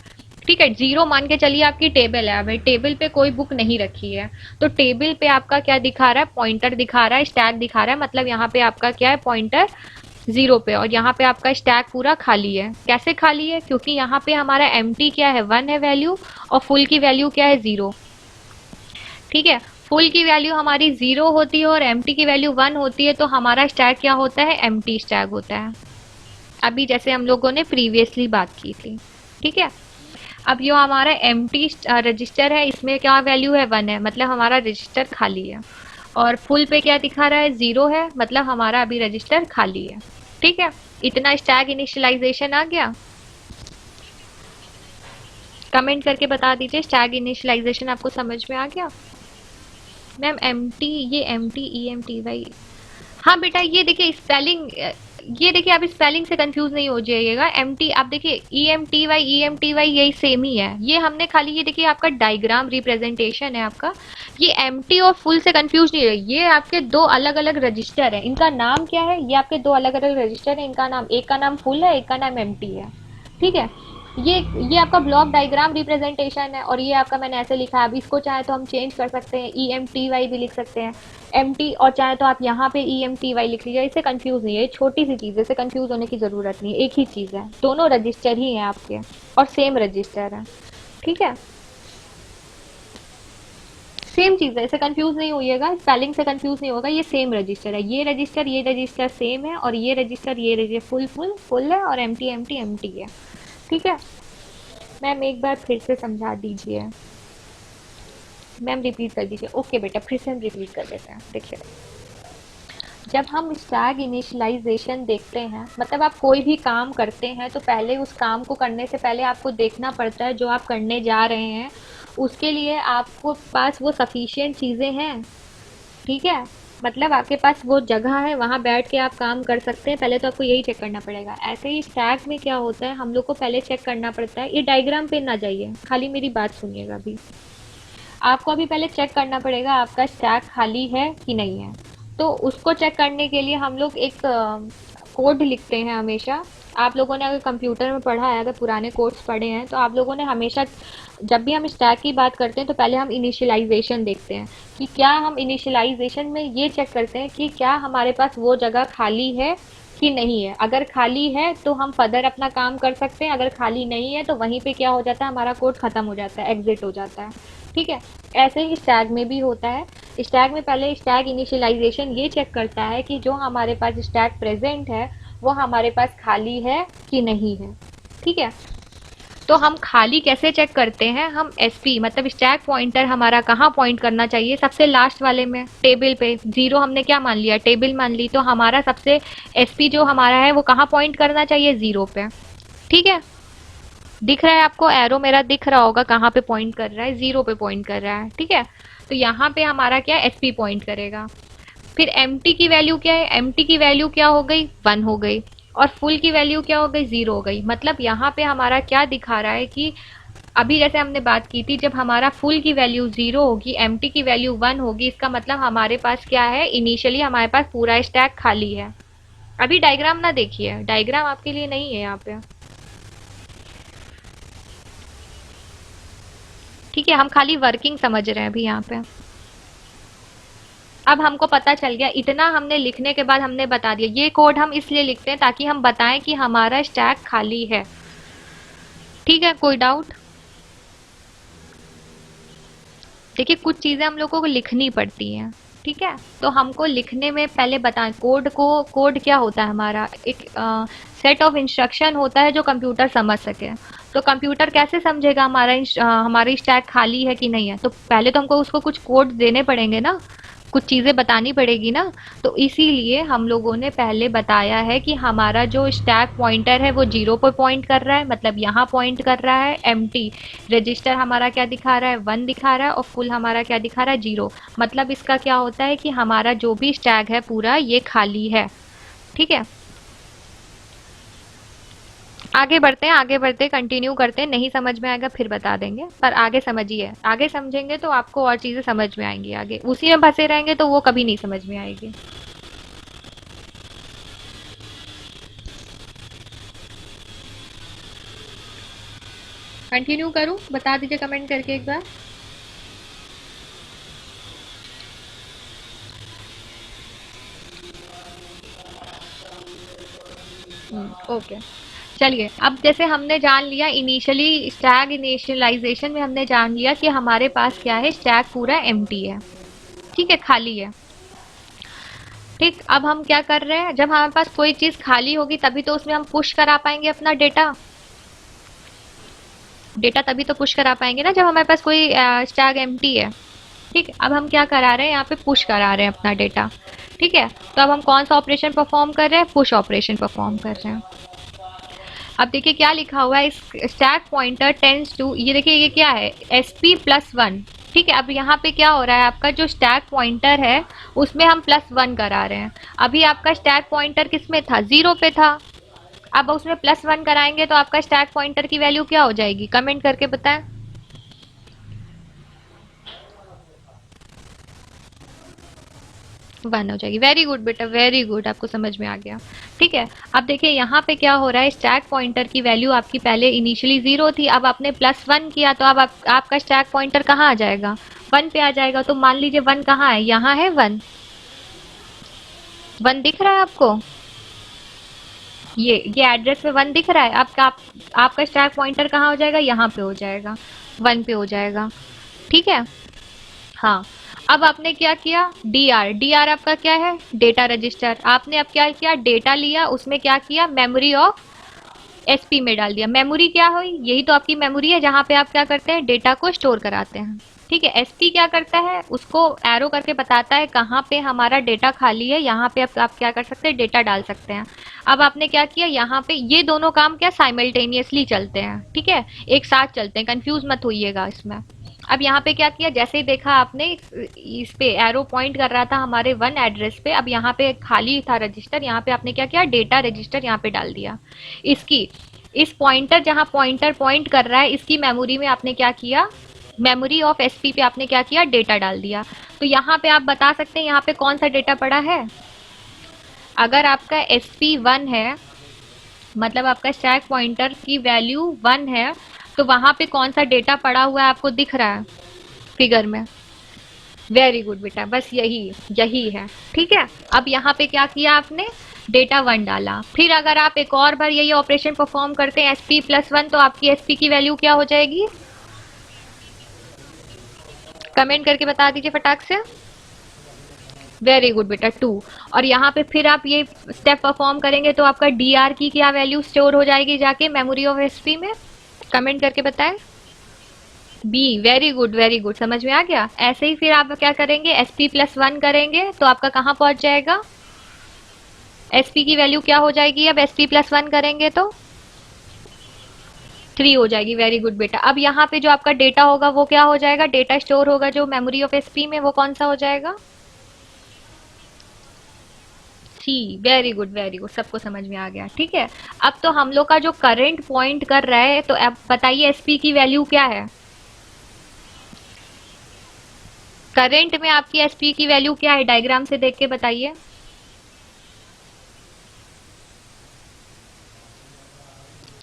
Speaker 1: ठीक है, 0 मान के चलिए आपकी टेबल है, अभी टेबल पे कोई बुक नहीं रखी है, तो टेबल पे आपका क्या दिखा रहा है? पॉइंटर दिखा रहा है, स्टैक दिखा रहा है, मतलब यहाँ पे आपका क्या है? पॉइंटर 0 पे, और यहाँ पे आपका स्टैक पूरा खाली है। कैसे खाली है? क्योंकि यहाँ पे हमारा एम्प्टी क्या है? 1 है वैल्यू, और फुल की वैल्यू क्या है? 0। ठीक है, फुल की वैल्यू हमारी 0 होती है और एम्प्टी की वैल्यू 1 होती है, तो हमारा स्टैक क्या होता है? एम्प्टी स्टैक होता है, अभी जैसे हम लोगों ने प्रीवियसली बात की थी। ठीक है, अब जो हमारा एम्प्टी रजिस्टर है, इसमें क्या वैल्यू है? 1 है, मतलब हमारा रजिस्टर खाली है, और फुल पे क्या दिखा रहा है? 0 है, मतलब हमारा अभी रजिस्टर खाली है। ठीक है, इतना स्टैक इनिशियलाइजेशन आ गया। कमेंट करके बता दीजिए स्टैक इनिशियलाइजेशन आपको समझ में आ गया। मैम एम्प्टी, ये एम्प्टी EMPY, हाँ बेटा ये देखिए स्पेलिंग, ये देखिए आप स्पेलिंग से कंफ्यूज नहीं हो जाइएगा। एम्प्टी आप देखिए EMPY यही सेम ही है, ये हमने खाली ये देखिए आपका डायग्राम रिप्रेजेंटेशन है आपका, ये एम्प्टी और फुल से कंफ्यूज नहीं है, ये आपके दो अलग अलग रजिस्टर है, इनका नाम क्या है? ये आपके दो अलग अलग रजिस्टर है, इनका नाम, एक का नाम फुल है, एक का नाम एम्प्टी है। ठीक है, ये ये आपका ब्लॉक डायग्राम रिप्रेजेंटेशन है, और ये आपका मैंने ऐसे लिखा है। अब इसको चाहे तो हम चेंज कर सकते हैं, ई एम टी वाई भी लिख सकते हैं, एम टी, और चाहे तो आप यहाँ पे ई एम टी वाई लिख लीजिए। इससे कंफ्यूज नहीं है, ये छोटी सी चीज़ है, इससे कंफ्यूज होने की ज़रूरत नहीं है, एक ही चीज़ है, दोनों रजिस्टर ही हैं आपके और सेम रजिस्टर है। ठीक है, सेम चीज़ है, इससे कंफ्यूज नहीं होइएगा, स्पेलिंग से कंफ्यूज नहीं होगा, ये सेम रजिस्टर है। ये रजिस्टर सेम है, और ये रजिस्टर फुल फुल फुल है, और एम टी एम टी है। ठीक है मैम, एक बार फिर से समझा दीजिए। मैम रिपीट कर दीजिए। ओके बेटा, फिर से हम रिपीट कर देते हैं। देखिए, जब हम स्टैग इनिशियलाइजेशन देखते हैं, मतलब आप कोई भी काम करते हैं तो पहले उस काम को करने से पहले आपको देखना पड़ता है जो आप करने जा रहे हैं उसके लिए आपको पास वो सफिशिएंट चीज़ें हैं। ठीक है, मतलब आपके पास वो जगह है, वहाँ बैठ के आप काम कर सकते हैं। पहले तो आपको यही चेक करना पड़ेगा। ऐसे ही स्टैक में क्या होता है, हम लोग को पहले चेक करना पड़ता है। ये डायग्राम पे ना जाइए, खाली मेरी बात सुनिएगा अभी। आपको अभी पहले चेक करना पड़ेगा आपका स्टैक खाली है कि नहीं है। तो उसको चेक करने के लिए हम लोग एक कोड लिखते हैं हमेशा। आप लोगों ने अगर कंप्यूटर में पढ़ा है, अगर पुराने कोड्स पढ़े हैं, तो आप लोगों ने हमेशा, जब भी हम स्टैक की बात करते हैं तो पहले हम इनिशियलाइजेशन देखते हैं कि क्या हम इनिशियलाइजेशन में ये चेक करते हैं कि क्या हमारे पास वो जगह खाली है कि नहीं है। अगर खाली है तो हम फर्दर अपना काम कर सकते हैं, अगर खाली नहीं है तो वहीं पे क्या हो जाता है, हमारा कोड ख़त्म हो जाता है, एग्जिट हो जाता है। ठीक है, ऐसे ही स्टैग में भी होता है। स्टैग में पहले स्टैग इनिशियलाइजेशन ये चेक करता है कि जो हमारे पास स्टैग प्रेजेंट है वो हमारे पास खाली है कि नहीं है। ठीक है, तो हम खाली कैसे चेक करते हैं, हम एसपी मतलब स्टैक पॉइंटर हमारा कहाँ पॉइंट करना चाहिए, सबसे लास्ट वाले में टेबल पे। जीरो हमने क्या मान लिया, टेबल मान ली, तो हमारा सबसे एसपी जो हमारा है वो कहाँ पॉइंट करना चाहिए, जीरो पे। ठीक है, दिख रहा है आपको एरो, मेरा दिख रहा होगा कहाँ पे पॉइंट कर रहा है, जीरो पे पॉइंट कर रहा है। ठीक है, तो यहाँ पे हमारा क्या एसपी पॉइंट करेगा। फिर एम की वैल्यू क्या है, एम की वैल्यू क्या हो गई, वन हो गई, और फुल की वैल्यू क्या हो गई, जीरो हो गई। मतलब यहाँ पे हमारा क्या दिखा रहा है कि अभी जैसे हमने बात की थी, जब हमारा फुल की वैल्यू जीरो होगी, एम की वैल्यू वन होगी, इसका मतलब हमारे पास क्या है, इनिशियली हमारे पास पूरा स्टैक खाली है। अभी डायग्राम ना देखिए, डायग्राम आपके लिए नहीं है यहाँ पे। ठीक है, हम खाली वर्किंग समझ रहे हैं अभी यहाँ पे। अब हमको पता चल गया, इतना हमने लिखने के बाद हमने बता दिया। ये कोड हम इसलिए लिखते हैं ताकि हम बताएं कि हमारा स्टैक खाली है। ठीक है, कोई डाउट? देखिए, कुछ चीज़ें हम लोगों को लिखनी पड़ती हैं। ठीक है, तो हमको लिखने में पहले बताएं कोड को। कोड क्या होता है, हमारा एक सेट ऑफ इंस्ट्रक्शन होता है जो कंप्यूटर समझ सके। तो कंप्यूटर कैसे समझेगा हमारी स्टैक खाली है कि नहीं है, तो पहले तो हमको उसको कुछ कोड देने पड़ेंगे ना, कुछ चीज़ें बतानी पड़ेगी ना। तो इसीलिए हम लोगों ने पहले बताया है कि हमारा जो स्टैक पॉइंटर है वो जीरो पर पॉइंट कर रहा है, मतलब यहाँ पॉइंट कर रहा है। एम्प्टी रजिस्टर हमारा क्या दिखा रहा है, वन दिखा रहा है, और फुल हमारा क्या दिखा रहा है, जीरो। मतलब इसका क्या होता है कि हमारा जो भी स्टैक है पूरा ये खाली है। ठीक है, आगे बढ़ते हैं, आगे बढ़ते हैं, कंटिन्यू करते हैं। नहीं समझ में आएगा फिर बता देंगे, पर आगे समझिए। आगे समझेंगे तो आपको और चीज़ें समझ में आएंगी। आगे उसी में फंसे रहेंगे तो वो कभी नहीं समझ में आएगी। कंटिन्यू करूं, बता दीजिए कमेंट करके एक बार। ओके, चलिए। अब जैसे हमने जान लिया इनिशियली, स्टैग इनिशियलाइजेशन में हमने जान लिया कि हमारे पास क्या है, स्टैग पूरा एम्प्टी है। ठीक है, खाली है। ठीक, अब हम क्या कर रहे हैं, जब हमारे पास कोई चीज़ खाली होगी तभी तो उसमें हम पुश करा पाएंगे अपना डेटा। डेटा तभी तो पुश करा पाएंगे ना जब हमारे पास कोई स्टैग एम्प्टी है। ठीक है, अब हम क्या करा रहे हैं, यहाँ पे पुश करा रहे हैं अपना डेटा। ठीक है, तो अब हम कौन सा ऑपरेशन परफॉर्म कर रहे हैं, पुश ऑपरेशन परफॉर्म कर रहे हैं। अब देखिए क्या लिखा हुआ है, स्टैक पॉइंटर टेंस टू, ये देखिए ये क्या है, एस पी प्लस वन। ठीक है, अब यहाँ पे क्या हो रहा है, आपका जो स्टैक पॉइंटर है उसमें हम प्लस वन करा रहे हैं। अभी आपका स्टैक पॉइंटर किस में था, जीरो पे था। अब उसमें प्लस वन कराएंगे तो आपका स्टैक पॉइंटर की वैल्यू क्या हो जाएगी, कमेंट करके बताएं। वन हो जाएगी। वेरी गुड बेटा, वेरी गुड, आपको समझ में आ गया। ठीक है। अब देखिए यहाँ पे क्या हो रहा है, स्टैक पॉइंटर की वैल्यू आपकी पहले इनिशियली 0 थी, अब आपने +1 किया तो अब आपका स्टैक पॉइंटर कहाँ आ जाएगा, 1 पे आ जाएगा। तो मान लीजिए 1 कहाँ है, यहाँ है 1, 1 दिख रहा है आपको, ये एड्रेस पे 1 दिख रहा है आपका स्टैक पॉइंटर कहाँ हो जाएगा, यहाँ पे हो जाएगा, 1 पे हो जाएगा। ठीक है। हाँ, अब आपने क्या किया, डी आर आपका क्या है, डेटा रजिस्टर। आपने अब क्या किया, डेटा लिया, उसमें क्या किया, मेमोरी ऑफ एसपी में डाल दिया। मेमोरी क्या हुई, यही तो आपकी मेमोरी है जहाँ पे आप क्या करते हैं, डेटा को स्टोर कराते हैं। ठीक है। एसपी क्या करता है, उसको एरो करके बताता है कहाँ पे हमारा डेटा खाली है, यहाँ पे आप क्या कर सकते हैं, डेटा डाल सकते हैं। अब आपने क्या किया, यहाँ पे ये दोनों काम क्या साइमल्टेनियसली चलते हैं। ठीक है, एक साथ चलते हैं, कंफ्यूज मत होइएगा इसमें। अब यहाँ पे क्या किया, जैसे ही देखा आपने इस पे एरो पॉइंट कर रहा था हमारे 1 एड्रेस पे, अब यहाँ पे खाली था रजिस्टर, यहाँ पे आपने क्या किया, डेटा रजिस्टर यहाँ पे डाल दिया। इसकी इस पॉइंटर जहाँ पॉइंटर पॉइंट कर रहा है, इसकी मेमोरी में आपने क्या किया, मेमोरी ऑफ एसपी पे आपने क्या किया, डेटा डाल दिया। तो यहाँ पे आप बता सकते हैं यहाँ पे कौन सा डेटा पड़ा है। अगर आपका एसपी 1 है, मतलब आपका स्टैक पॉइंटर की वैल्यू 1 है, तो वहां पे कौन सा डेटा पड़ा हुआ है आपको दिख रहा है फिगर में। वेरी गुड बेटा, बस यही यही है। ठीक है। अब यहाँ पे क्या किया आपने, डेटा 1 डाला। फिर अगर आप एक और बार यही ऑपरेशन परफॉर्म करते हैं SP+1, तो आपकी SP की वैल्यू क्या हो जाएगी, कमेंट करके बता दीजिए फटाक से। वेरी गुड बेटा, 2। और यहाँ पे फिर आप ये स्टेप परफॉर्म करेंगे तो आपका DR की क्या वैल्यू स्टोर हो जाएगी जाके मेमोरी ऑफ एसपी में, कमेंट करके बताएं। B, very good very good, समझ में आ गया। ऐसे ही फिर आप क्या करेंगे, SP+1 करेंगे तो आपका कहाँ पहुंच जाएगा, SP की वैल्यू क्या हो जाएगी, अब SP+1 करेंगे तो 3 हो जाएगी। वेरी गुड बेटा। अब यहाँ पे जो आपका डेटा होगा वो क्या हो जाएगा, डेटा स्टोर होगा जो मेमोरी ऑफ एसपी में, वो कौन सा हो जाएगा, सी। वेरी गुड वेरी गुड, सबको समझ में आ गया। ठीक है। अब तो हम लोग का जो करंट पॉइंट कर रहा है, तो अब बताइए एसपी की वैल्यू क्या है, करंट में आपकी एसपी की वैल्यू क्या है, डायग्राम से देख के बताइए।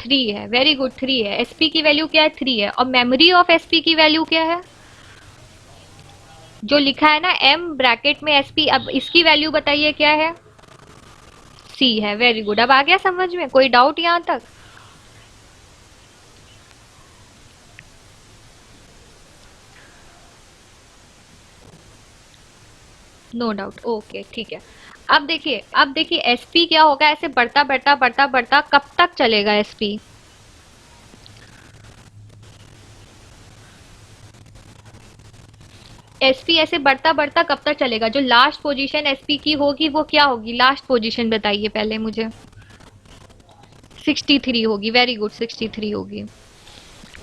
Speaker 1: 3 है। वेरी गुड, 3 है। एसपी की वैल्यू क्या है, 3 है। और मेमोरी ऑफ एसपी की वैल्यू क्या है, जो लिखा है ना एम ब्रैकेट में एसपी, अब इसकी वैल्यू बताइए क्या है, सी है। Very good. अब आ गया समझ में, कोई डाउट यहाँ तक। नो डाउट, ओके ठीक है। अब देखिए एसपी क्या होगा, ऐसे बढ़ता बढ़ता बढ़ता बढ़ता कब तक चलेगा एसपी, एसपी ऐसे बढ़ता बढ़ता कब तक चलेगा, जो लास्ट पोजीशन एसपी की होगी वो क्या होगी, लास्ट पोजीशन बताइए पहले मुझे। 63 होगी। वेरी गुड, 63 होगी।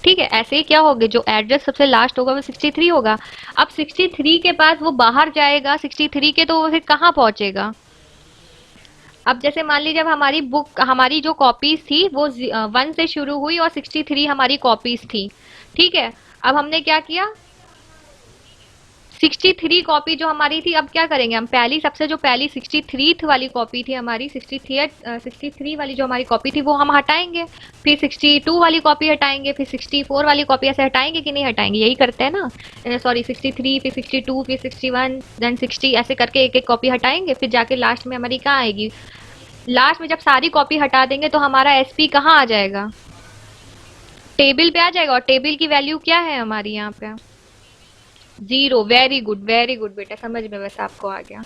Speaker 1: ठीक है। ऐसे ही क्या होगा, जो एड्रेस सबसे लास्ट होगा वो 63 होगा। अब 63 के पास वो बाहर जाएगा 63 के, तो वो फिर कहाँ पहुंचेगा। अब जैसे मान लीजिए जब हमारी जो कॉपीज थी वो 1 से शुरू हुई और 63 हमारी कॉपीज थी। ठीक है। अब हमने क्या किया, 63 कॉपी जो हमारी थी, अब क्या करेंगे हम, पहली सबसे जो पहली 63th वाली कॉपी थी हमारी, 63 वाली जो हमारी कॉपी थी वो हम हटाएंगे, फिर 62 वाली कॉपी हटाएंगे, फिर 64 वाली कॉपी, ऐसे हटाएंगे कि नहीं हटाएंगे, यही करते हैं ना। सॉरी, 63, फिर 62, फिर 61, देन 60, ऐसे करके एक एक कॉपी हटाएंगे, फिर जाके लास्ट में हमारी कहाँ आएगी, लास्ट में जब सारी कॉपी हटा देंगे तो हमारा एसपी कहाँ आ जाएगा, टेबल पे आ जाएगा। और टेबल की वैल्यू क्या है हमारी यहाँ पे, 0। वेरी गुड बेटा, समझ में बस आपको आ गया।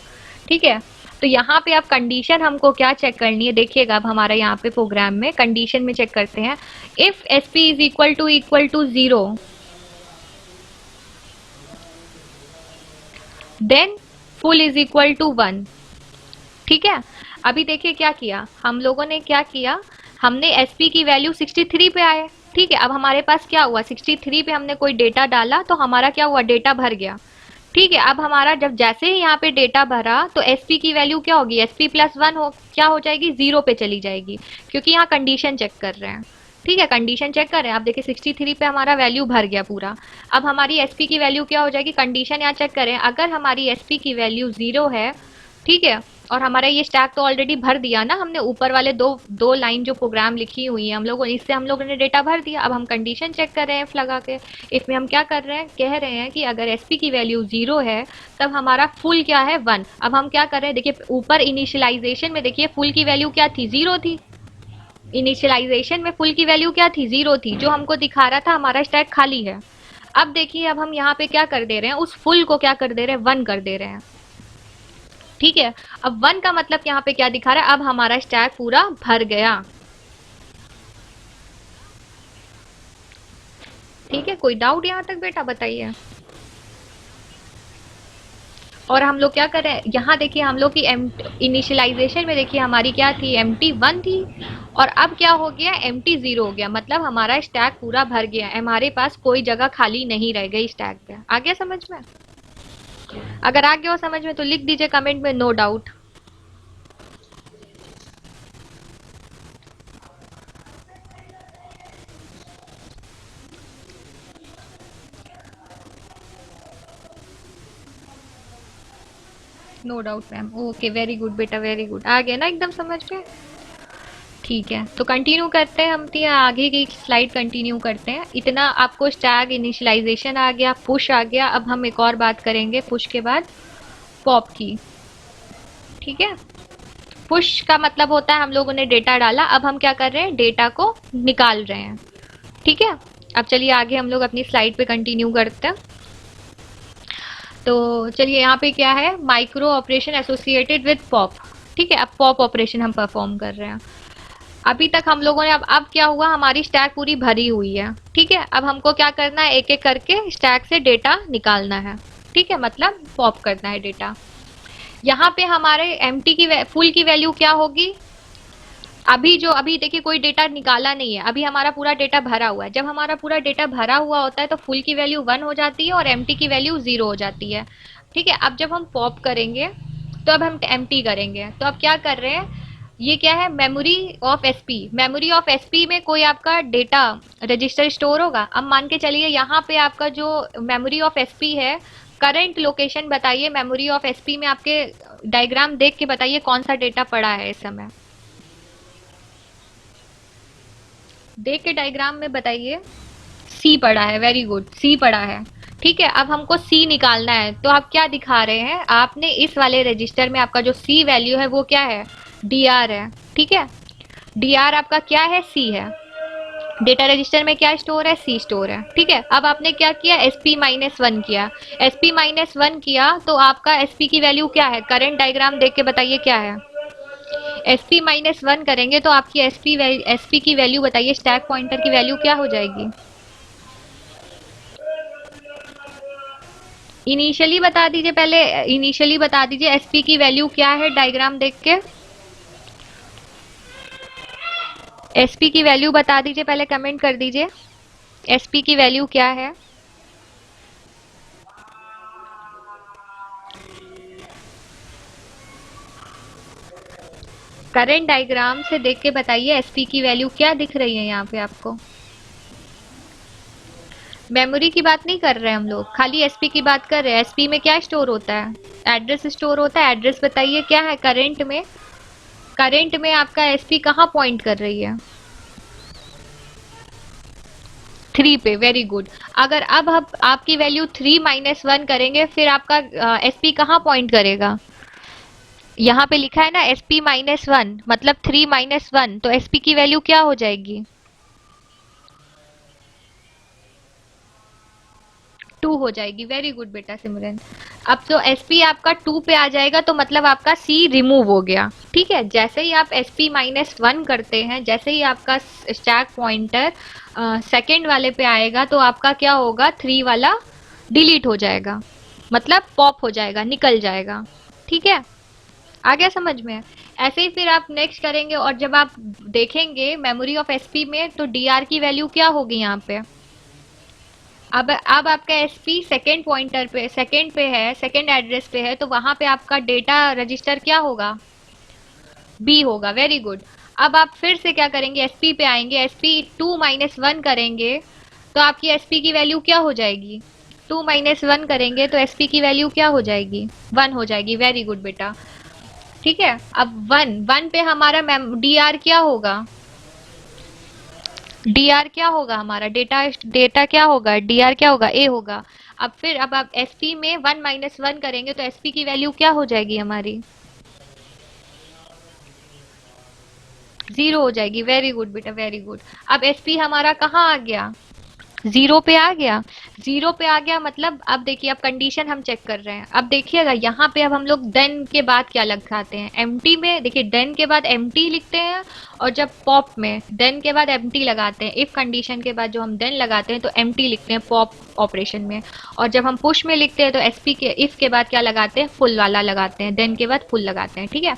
Speaker 1: ठीक है। तो यहाँ पे आप कंडीशन हमको क्या चेक करनी है, देखिएगा अब हमारा यहाँ पे प्रोग्राम में कंडीशन में चेक करते हैं। If SP is equal to 0, then full is equal to 1। ठीक है। अभी देखिए क्या किया हम लोगों ने, क्या किया हमने, एसपी की वैल्यू 63 पे आए। ठीक है। अब हमारे पास क्या हुआ, 63 पे हमने कोई डेटा डाला तो हमारा क्या हुआ, डेटा भर गया। ठीक है। अब हमारा जब जैसे ही यहाँ पे डेटा भरा तो एसपी की वैल्यू क्या होगी, SP+1 क्या हो जाएगी, 0 पे चली जाएगी, क्योंकि यहाँ कंडीशन चेक कर रहे हैं। ठीक है, कंडीशन चेक कर रहे हैं। आप देखिए 63 पे हमारा वैल्यू भर गया पूरा। अब हमारी एसपी की वैल्यू क्या हो जाएगी, कंडीशन यहाँ चेक करें, अगर हमारी एसपी की वैल्यू 0 है, ठीक है, और हमारा ये स्टैक तो ऑलरेडी भर दिया ना हमने, ऊपर वाले दो दो लाइन जो प्रोग्राम लिखी हुई है हम लोगों ने, इससे हम लोगों ने डेटा भर दिया। अब हम कंडीशन चेक कर रहे हैं इफ लगा के। इफ में हम क्या कर रहे हैं, कह रहे हैं कि अगर एसपी की वैल्यू 0 है तब हमारा फुल क्या है 1। अब हम क्या कर रहे हैं, देखिए ऊपर इनिशियलाइजेशन में देखिए फुल की वैल्यू क्या थी, 0 थी। इनिशियलाइजेशन में फुल की वैल्यू क्या थी, 0 थी, जो हमको दिखा रहा था हमारा स्टैक खाली है। अब देखिए अब हम यहाँ पे क्या कर दे रहे हैं, उस फुल को क्या कर दे रहे हैं, 1 कर दे रहे हैं। ठीक है, अब 1 का मतलब यहाँ पे क्या दिखा रहा है, अब हमारा स्टैक पूरा भर गया। ठीक है, कोई डाउट यहाँ तक बेटा बताइए। और हम लोग क्या कर रहे हैं, यहाँ देखिए हम लोग की इनिशियलाइजेशन में देखिए हमारी क्या थी, एम्प्टी 1 थी, और अब क्या हो गया, एम्प्टी 0 हो गया, मतलब हमारा स्टैक पूरा भर गया, हमारे पास कोई जगह खाली नहीं रह गई स्टैक पे। आ गया समझ में? अगर आ गया हो समझ में तो लिख दीजिए कमेंट में no doubt. No doubt ma'am, okay very good बेटा वेरी गुड, आ गया ना एकदम समझ में। ठीक है, तो कंटिन्यू करते हैं हम, आगे की स्लाइड कंटिन्यू करते हैं। इतना आपको स्टैग इनिशियलाइजेशन आ गया, पुश आ गया। अब हम एक और बात करेंगे पुश के बाद, पॉप की। ठीक है, पुश का मतलब होता है हम लोगों ने डेटा डाला, अब हम क्या कर रहे हैं, डेटा को निकाल रहे हैं। ठीक है, अब चलिए आगे हम लोग अपनी स्लाइड पे कंटिन्यू करते हैं। तो चलिए यहाँ पे क्या है, micro operation associated with pop. ठीक है, अब पॉप ऑपरेशन हम परफॉर्म कर रहे हैं। अभी तक हम लोगों ने, अब क्या हुआ, हमारी स्टैक पूरी भरी हुई है। ठीक है, अब हमको क्या करना है, एक एक करके स्टैक से डेटा निकालना है। ठीक है, मतलब पॉप करना है डेटा। यहाँ पे हमारे एम्प्टी की फुल की वैल्यू क्या होगी, अभी देखिए कोई डेटा निकाला नहीं है, अभी हमारा पूरा डेटा भरा हुआ है। जब हमारा पूरा डेटा भरा हुआ होता है तो फुल की वैल्यू 1 हो जाती है और एम्प्टी की वैल्यू 0 हो जाती है। ठीक है, अब जब हम पॉप करेंगे तो अब हम एम्प्टी करेंगे, तो अब क्या कर रहे हैं, ये क्या है, memory of SP. Memory of SP में कोई आपका डेटा रजिस्टर स्टोर होगा। अब मान के चलिए यहाँ पे आपका जो मेमोरी ऑफ एसपी है, करंट लोकेशन बताइए मेमोरी ऑफ एसपी में, आपके डायग्राम देख के बताइए कौन सा डेटा पड़ा है इस समय, देख के डायग्राम में बताइए। सी पड़ा है, वेरी गुड, सी पड़ा है। ठीक है, अब हमको सी निकालना है, तो आप क्या दिखा रहे हैं, आपने इस वाले रजिस्टर में आपका जो सी वैल्यू है वो क्या है, डी आर है। ठीक है, डी आर आपका क्या है, सी है। डेटा रजिस्टर में क्या स्टोर है, सी स्टोर है। ठीक है, अब आपने क्या किया, एस पी माइनस वन किया। एस पी माइनस वन किया तो आपका एस पी की वैल्यू क्या है, करंट डायग्राम देख के बताइए क्या है। एस पी माइनस वन करेंगे तो आपकी एस पी की वैल्यू बताइए, स्टैक पॉइंटर की वैल्यू क्या हो जाएगी। इनिशियली बता दीजिए, पहले इनिशियली बता दीजिए एसपी की वैल्यू क्या है डायग्राम देख के। एसपी की वैल्यू बता दीजिए, पहले कमेंट कर दीजिए एसपी की वैल्यू क्या है। करंट डायग्राम से देख के बताइए एसपी की वैल्यू क्या दिख रही है यहाँ पे आपको। मेमोरी की बात नहीं कर रहे हम लोग, खाली एसपी की बात कर रहे हैं। एसपी में क्या स्टोर होता है, एड्रेस स्टोर होता है। एड्रेस बताइए क्या है करंट में, करंट में आपका एसपी कहाँ पॉइंट कर रही है, 3 पे, वेरी गुड। अगर अब हम आपकी वैल्यू 3 माइनस वन करेंगे फिर आपका एसपी कहाँ पॉइंट करेगा, यहाँ पे लिखा है ना एसपी माइनस वन, मतलब 3 माइनस वन, तो एसपी की वैल्यू क्या हो जाएगी, 2 हो जाएगी। वेरी गुड बेटा सिमरन। अब तो एसपी आपका 2 पे आ जाएगा तो मतलब आपका सी रिमूव हो गया। ठीक है, जैसे ही आप एसपी माइनस वन करते हैं, जैसे ही आपका स्टैक पॉइंटर सेकेंड वाले पे आएगा तो आपका क्या होगा, 3 वाला डिलीट हो जाएगा, मतलब पॉप हो जाएगा, निकल जाएगा। ठीक है, आ गया समझ में। ऐसे ही फिर आप नेक्स्ट करेंगे और जब आप देखेंगे मेमोरी ऑफ एसपी में तो डीआर की वैल्यू क्या होगी यहाँ पे। अब आपका एसपी सेकेंड पॉइंटर पे, सेकेंड पे है, सेकेंड एड्रेस पे है, तो वहां पे आपका डेटा रजिस्टर क्या होगा, बी होगा। Very good. अब आप फिर से क्या करेंगे, एसपी पे आएंगे, एसपी 2 माइनस वन करेंगे तो आपकी एसपी की वैल्यू क्या हो जाएगी, 2 माइनस वन करेंगे तो एसपी की वैल्यू क्या हो जाएगी, 1 हो जाएगी। वेरी गुड बेटा। ठीक है। अब वन वन पे हमारा डी आर क्या होगा, डी आर क्या होगा हमारा, डेटा डेटा क्या होगा, डी आर क्या होगा, ए होगा। अब फिर अब आप एस पी में वन माइनस वन करेंगे तो एस पी की वैल्यू क्या हो जाएगी हमारी, जीरो हो जाएगी। वेरी गुड बेटा, वेरी गुड। अब एस पी हमारा कहाँ आ गया, जीरो पे आ गया। जीरो पे आ गया मतलब अब देखिए, अब कंडीशन हम चेक कर रहे हैं। अब देखिएगा यहाँ पे अब हम लोग देन के बाद क्या लगाते हैं, एम्प्टी में देखिए देन के बाद एम्प्टी लिखते हैं, और जब पॉप में देन के बाद एम्प्टी लगाते हैं, इफ कंडीशन के बाद जो हम देन लगाते हैं तो एम्प्टी लिखते हैं पॉप ऑपरेशन में। और जब हम पुश में लिखते हैं तो एसपी के इफ के बाद क्या लगाते हैं, फुल वाला लगाते हैं, देन के बाद फुल लगाते हैं। ठीक है।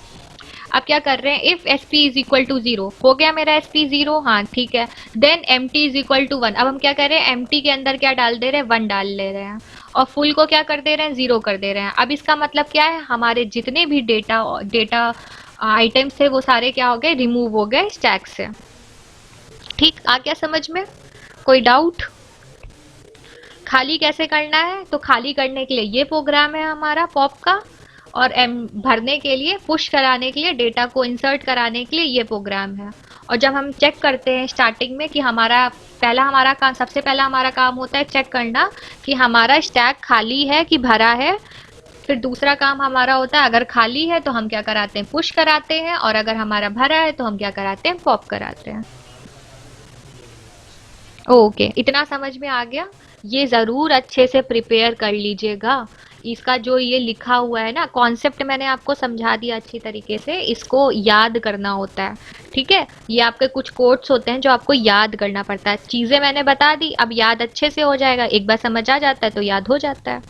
Speaker 1: अब क्या कर रहे हैं, if S P is equal to zero, हो गया मेरा एस पी जीरो, हाँ ठीक है। Then empty is equal to one, अब हम क्या कर रहे हैं, एम टी के अंदर क्या डाल दे रहे हैं, वन डाल ले रहे हैं, और फुल को क्या कर दे रहे हैं, जीरो कर दे रहे हैं। अब इसका मतलब क्या है, हमारे जितने भी डेटा डेटा आइटम्स थे वो सारे क्या हो गए, रिमूव हो गए स्टैक से। ठीक, आ गया समझ में, कोई डाउट। खाली कैसे करना है, तो खाली करने के लिए ये प्रोग्राम है हमारा पॉप का, और एम भरने के लिए, पुश कराने के लिए, डेटा को इंसर्ट कराने के लिए ये प्रोग्राम है। और जब हम चेक करते हैं स्टार्टिंग में कि हमारा काम, सबसे पहला हमारा काम होता है चेक करना कि हमारा स्टैक खाली है कि भरा है। फिर दूसरा काम हमारा होता है, अगर खाली है तो हम क्या कराते हैं, पुश कराते हैं, और अगर हमारा भरा है तो हम क्या कराते हैं, पॉप कराते हैं। ओके, इतना समझ में आ गया। ये ज़रूर अच्छे से प्रिपेयर कर लीजिएगा। इसका जो ये लिखा हुआ है ना कॉन्सेप्ट, मैंने आपको समझा दिया अच्छी तरीके से, इसको याद करना होता है। ठीक है, ये आपके कुछ कोड्स होते हैं जो आपको याद करना पड़ता है। चीज़ें मैंने बता दी, अब याद अच्छे से हो जाएगा, एक बार समझ आ जाता है तो याद हो जाता है।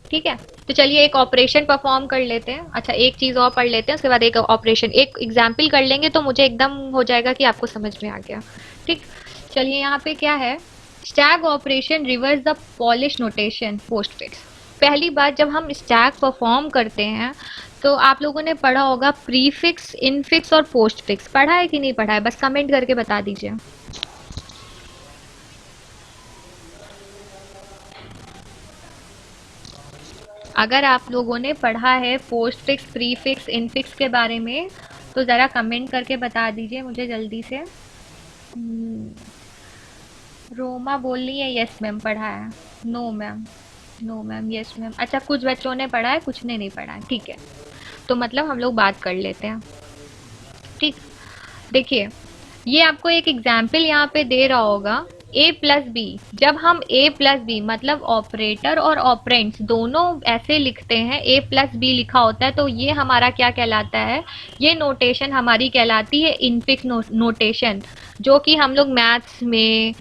Speaker 1: ठीक है, तो चलिए एक ऑपरेशन परफॉर्म कर लेते हैं। अच्छा, एक चीज़ और पढ़ लेते हैं, उसके बाद एक ऑपरेशन, एक एग्जाम्पल कर लेंगे तो मुझे एकदम हो जाएगा कि आपको समझ में आ गया। ठीक, चलिए यहाँ पे क्या है, stack operation reverse the polish notation postfix. पहली बार जब हम स्टैक परफॉर्म करते हैं तो आप लोगों ने पढ़ा होगा प्रीफिक्स, इनफिक्स और पोस्टफिक्स, पढ़ा है कि नहीं पढ़ा है, बस कमेंट करके बता दीजिए। अगर आप लोगों ने पढ़ा है पोस्टफिक्स, प्रीफिक्स, इनफिक्स के बारे में तो ज़रा कमेंट करके बता दीजिए मुझे जल्दी से। रोमा बोल रही है यस मैम पढ़ा है। No ma'am, no ma'am, yes ma'am. अच्छा, कुछ बच्चों ने पढ़ा है, कुछ ने नहीं पढ़ा है, ठीक है। तो मतलब हम लोग बात कर लेते हैं। ठीक, देखिए ये आपको एक एग्जाम्पल यहाँ पे दे रहा होगा, ए प्लस बी। जब हम ए प्लस बी मतलब ऑपरेटर और ऑपरेंड्स दोनों ऐसे लिखते हैं, ए प्लस बी लिखा होता है, तो ये हमारा क्या कहलाता है, ये नोटेशन हमारी कहलाती है इनफिक्स नोटेशन, जो कि हम लोग मैथ्स में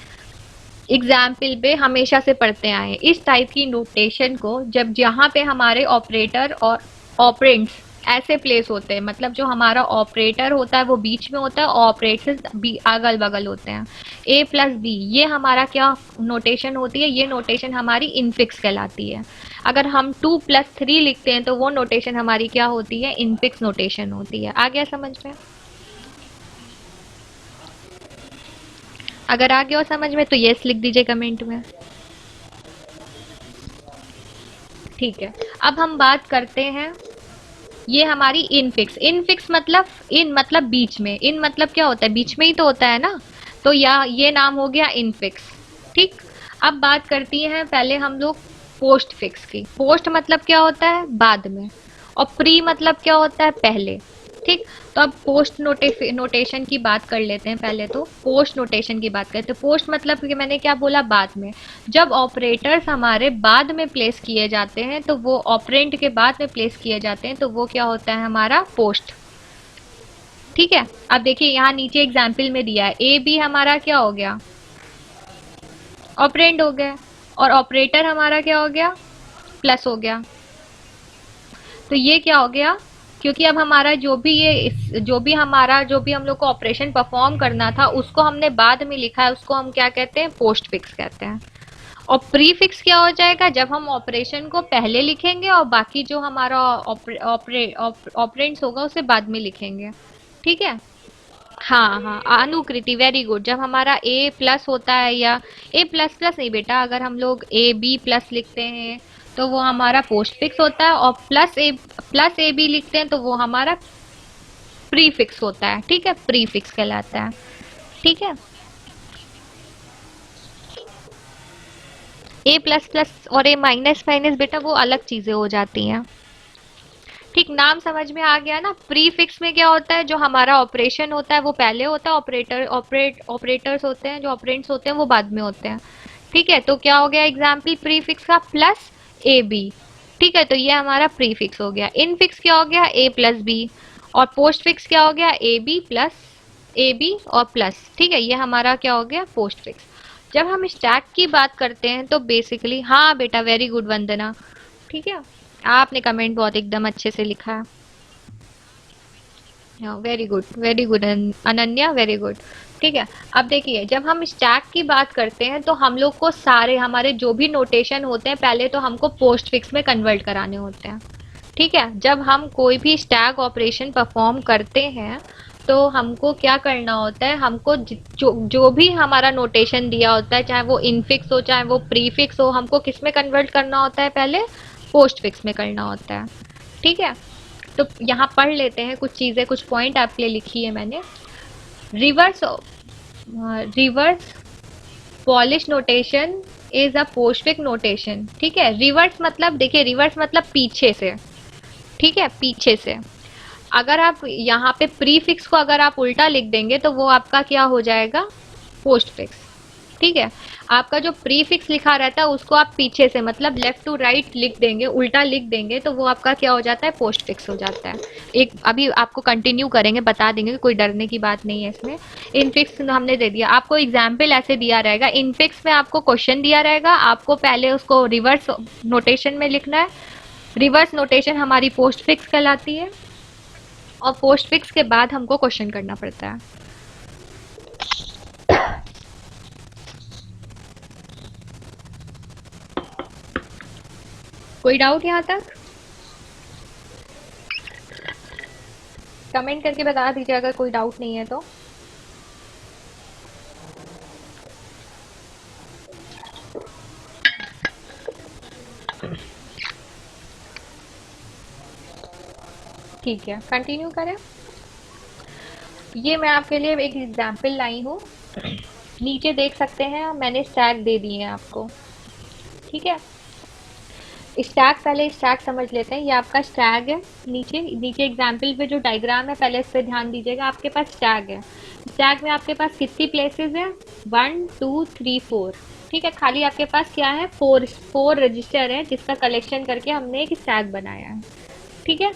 Speaker 1: एग्जाम्पल पे हमेशा से पढ़ते आए हैं। इस टाइप की नोटेशन को जब जहाँ पे हमारे ऑपरेटर और ऑपरेंड्स ऐसे प्लेस होते हैं, मतलब जो हमारा ऑपरेटर होता है वो बीच में होता है, ऑपरेटर्स भी अगल बगल होते हैं। ए प्लस बी ये हमारा क्या नोटेशन होती है, ये नोटेशन हमारी इनफिक्स कहलाती है। अगर हम टू प्लस थ्री लिखते हैं तो वो नोटेशन हमारी क्या होती है, इनफिक्स नोटेशन होती है। आ गया समझ में, अगर आ गया हो समझ में तो यस लिख दीजिए कमेंट में। ठीक है, अब हम बात करते हैं, ये हमारी इनफिक्स, इनफिक्स मतलब इन मतलब बीच में, इन मतलब क्या होता है, बीच में ही तो होता है ना, तो या ये नाम हो गया इनफिक्स। ठीक, अब बात करती हैं पहले हम लोग पोस्ट फिक्स की। पोस्ट मतलब क्या होता है, बाद में, और प्री मतलब क्या होता है, पहले। ठीक, तो अब पोस्ट नोटेशन की बात कर लेते हैं। पहले तो पोस्ट नोटेशन की बात करते हैं। पोस्ट मतलब कि मैंने क्या बोला, बाद में। जब ऑपरेटर्स हमारे बाद में प्लेस किए जाते हैं, तो वो ऑपरेंट के बाद में प्लेस किए जाते हैं, तो वो क्या होता है हमारा पोस्ट। ठीक है, अब देखिए यहाँ नीचे एग्जाम्पल में दिया है, ए बी हमारा क्या हो गया, ऑपरेंड हो गया, और ऑपरेटर हमारा क्या हो गया, प्लस हो गया। तो ये क्या हो गया, क्योंकि अब हमारा जो भी हम लोग को ऑपरेशन परफॉर्म करना था उसको हमने बाद में लिखा है, उसको हम क्या कहते हैं, पोस्ट फिक्स कहते हैं। और प्री फिक्स क्या हो जाएगा, जब हम ऑपरेशन को पहले लिखेंगे और बाकी जो हमारा ऑपरेंड्स होगा उसे बाद में लिखेंगे। ठीक है, हाँ हाँ, अनुकृति, वेरी गुड। जब हमारा ए प्लस होता है, या ए प्लस प्लस नहीं बेटा, अगर हम लोग ए बी प्लस लिखते हैं तो वो हमारा पोस्ट फिक्स होता है, और प्लस ए बी लिखते हैं तो वो हमारा प्रीफिक्स होता है, ठीक है, प्रीफिक्स कहलाता है, ठीक है। ए प्लस प्लस और ए माइनस माइनस बेटा वो अलग चीजें हो जाती हैं, ठीक। नाम समझ में आ गया ना। प्रीफिक्स में क्या होता है, जो हमारा ऑपरेशन होता है वो पहले होता है, ऑपरेटर्स होते हैं, जो ऑपरेंड्स होते हैं वो बाद में होते हैं, ठीक है। तो क्या हो गया एग्जाम्पल प्रीफिक्स का, प्लस ए बी, ठीक है। तो ये हमारा प्रीफिक्स हो गया। इनफिक्स क्या हो गया, ए प्लस बी, और पोस्ट फिक्स क्या हो गया, A B plus A B और प्लस, ठीक है। ये हमारा क्या हो गया, पोस्ट फिक्स। जब हम स्टैक की बात करते हैं तो बेसिकली, हाँ बेटा वेरी गुड वंदना, ठीक है, आपने कमेंट बहुत एकदम अच्छे से लिखा है, very good Ananya, very good, ठीक है। अब देखिए जब हम स्टैक की बात करते हैं तो हम लोग को सारे हमारे जो भी नोटेशन होते हैं पहले तो हमको पोस्ट फिक्स में कन्वर्ट कराने होते हैं, ठीक है। जब हम कोई भी स्टैक ऑपरेशन परफॉर्म करते हैं तो हमको क्या करना होता है, हमको जो भी हमारा नोटेशन दिया होता है, चाहे वो इनफिक्स हो चाहे वो प्रीफिक्स हो, हमको किस में कन्वर्ट करना होता है, पहले पोस्ट फिक्स में करना होता है, ठीक है। तो यहाँ पढ़ लेते हैं कुछ चीज़ें, कुछ पॉइंट आपके लिए लिखी है मैंने। Reverse reverse polish notation is a postfix notation, ठीक है। रिवर्स मतलब देखिए, रिवर्स मतलब पीछे से, ठीक है, पीछे से। अगर आप यहाँ पे प्रीफिक्स को अगर आप उल्टा लिख देंगे तो वो आपका क्या हो जाएगा, पोस्टफिक्स, ठीक है। आपका जो प्रीफिक्स लिखा रहता है उसको आप पीछे से मतलब लेफ्ट टू राइट लिख देंगे, उल्टा लिख देंगे तो वो आपका क्या हो जाता है, पोस्टफिक्स हो जाता है। एक अभी आपको कंटिन्यू करेंगे, बता देंगे, कोई डरने की बात नहीं है इसमें। इनफिक्स हमने दे दिया आपको, एग्जाम्पल ऐसे दिया रहेगा, इनफिक्स में आपको क्वेश्चन दिया रहेगा, आपको पहले उसको रिवर्स नोटेशन में लिखना है। रिवर्स नोटेशन हमारी पोस्टफिक्स कहलाती है, और पोस्टफिक्स के बाद हमको क्वेश्चन करना पड़ता है। कोई डाउट यहाँ तक? कमेंट करके बता दीजिए अगर कोई डाउट नहीं है तो। ठीक है, कंटिन्यू करें। ये मैं आपके लिए एक एग्जाम्पल लाई हूँ, नीचे देख सकते हैं, मैंने स्टैक दे दिए हैं आपको, ठीक है। स्टैक, पहले स्टैक समझ लेते हैं। ये आपका स्टैक है, नीचे नीचे एग्जाम्पल पे जो डायग्राम है पहले इस पे ध्यान दीजिएगा। आपके पास स्टैक है, स्टैक में आपके पास कितनी प्लेसेस है, 1 2 3 4, ठीक है। खाली आपके पास क्या है, फोर रजिस्टर है जिसका कलेक्शन करके हमने एक स्टैक बनाया है, ठीक है।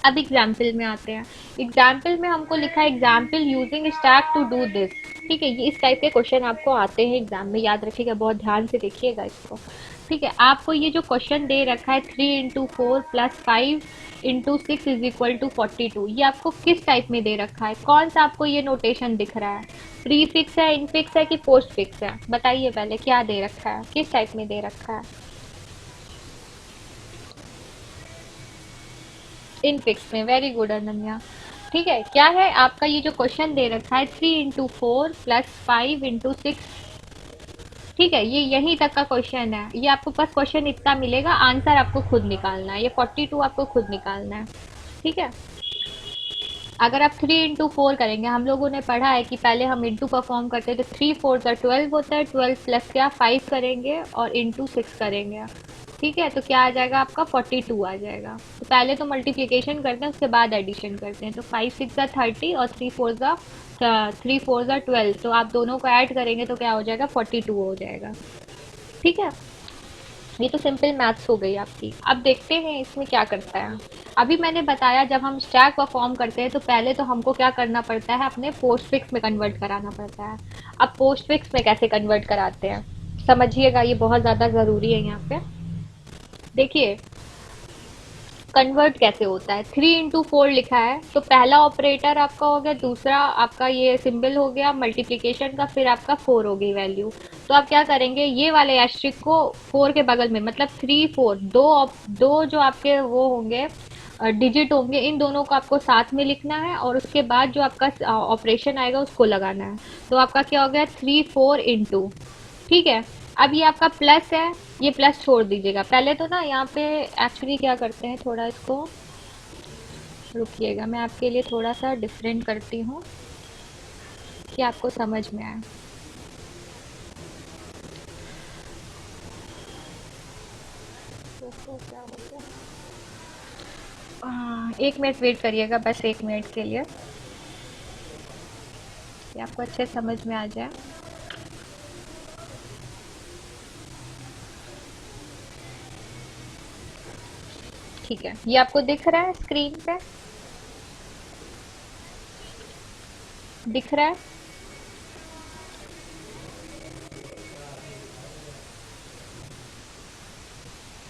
Speaker 1: अब एग्जाम्पल में आते हैं। एग्जाम्पल में हमको लिखा है example using stack to do this, ठीक है। ये इस टाइप के क्वेश्चन आपको आते हैं एग्जाम में, याद रखिएगा, बहुत ध्यान से देखिएगा इसको, ठीक है। आपको ये जो क्वेश्चन दे रखा है 3 into 4 plus 5 into 6 is equal to 42, ये आपको किस टाइप में दे रखा है, कौन सा आपको ये नोटेशन दिख रहा है, प्री फिक्स है, इनफिक्स है कि पोस्ट फिक्स है, बताइए पहले क्या दे रखा है, किस टाइप में दे रखा है। इनफिक्स में, वेरी गुड अनन्या, ठीक है। क्या है आपका ये जो क्वेश्चन दे रखा है 3 इंटू 4 प्लस 5 इंटू 6, ठीक है। ये यहीं तक का क्वेश्चन है, ये आपको बस क्वेश्चन इतना मिलेगा, आंसर आपको खुद निकालना है, ये 42 आपको खुद निकालना है, ठीक है। अगर आप 3 इंटू 4 करेंगे, हम लोगों ने पढ़ा है कि पहले हम इंटू परफॉर्म करते हैं तो 3 4 का 12 होता है, 12 प्लस क्या 5 करेंगे और इंटू 6 करेंगे, ठीक है। तो क्या आ जाएगा आपका 42 आ जाएगा। तो पहले तो मल्टीप्लिकेशन करते हैं उसके बाद एडिशन करते हैं, तो 5 6 का 30 और 3 4 का 12, तो आप दोनों को ऐड करेंगे तो क्या हो जाएगा 42 हो जाएगा, ठीक है। ये तो सिंपल मैथ्स हो गई आपकी। अब देखते हैं इसमें क्या करता है। अभी मैंने बताया जब हम स्टैक परफॉर्म करते हैं तो पहले तो हमको क्या करना पड़ता है, अपने पोस्ट फिक्स में कन्वर्ट कराना पड़ता है। अब पोस्ट फिक्स में कैसे कन्वर्ट कराते हैं समझिएगा, ये बहुत ज़्यादा ज़रूरी है यहाँ पे। देखिए कन्वर्ट कैसे होता है, 3 इंटू 4 लिखा है तो पहला ऑपरेटर आपका हो गया, दूसरा आपका ये सिंबल हो गया मल्टीप्लिकेशन का, फिर आपका 4 हो गई वैल्यू। तो आप क्या करेंगे, ये वाले एस्ट्रिक को 4 के बगल में मतलब 3 4 दो जो आपके वो होंगे डिजिट होंगे, इन दोनों को आपको साथ में लिखना है और उसके बाद जो आपका ऑपरेशन आएगा उसको लगाना है। तो आपका क्या हो गया 3 4 इंटू, ठीक है। अब ये आपका प्लस है, ये प्लस छोड़ दीजिएगा। पहले तो ना यहाँ पे एक्चुअली क्या करते हैं, थोड़ा इसको रुकिएगा, मैं आपके लिए थोड़ा सा डिफरेंट करती हूँ कि आपको समझ में आए। तो क्या हो गया? 1 मिनट वेट करिएगा, बस 1 मिनट के लिए, कि आपको अच्छे समझ में आ जाए। ठीक है, ये आपको दिख रहा है स्क्रीन पे? दिख रहा है?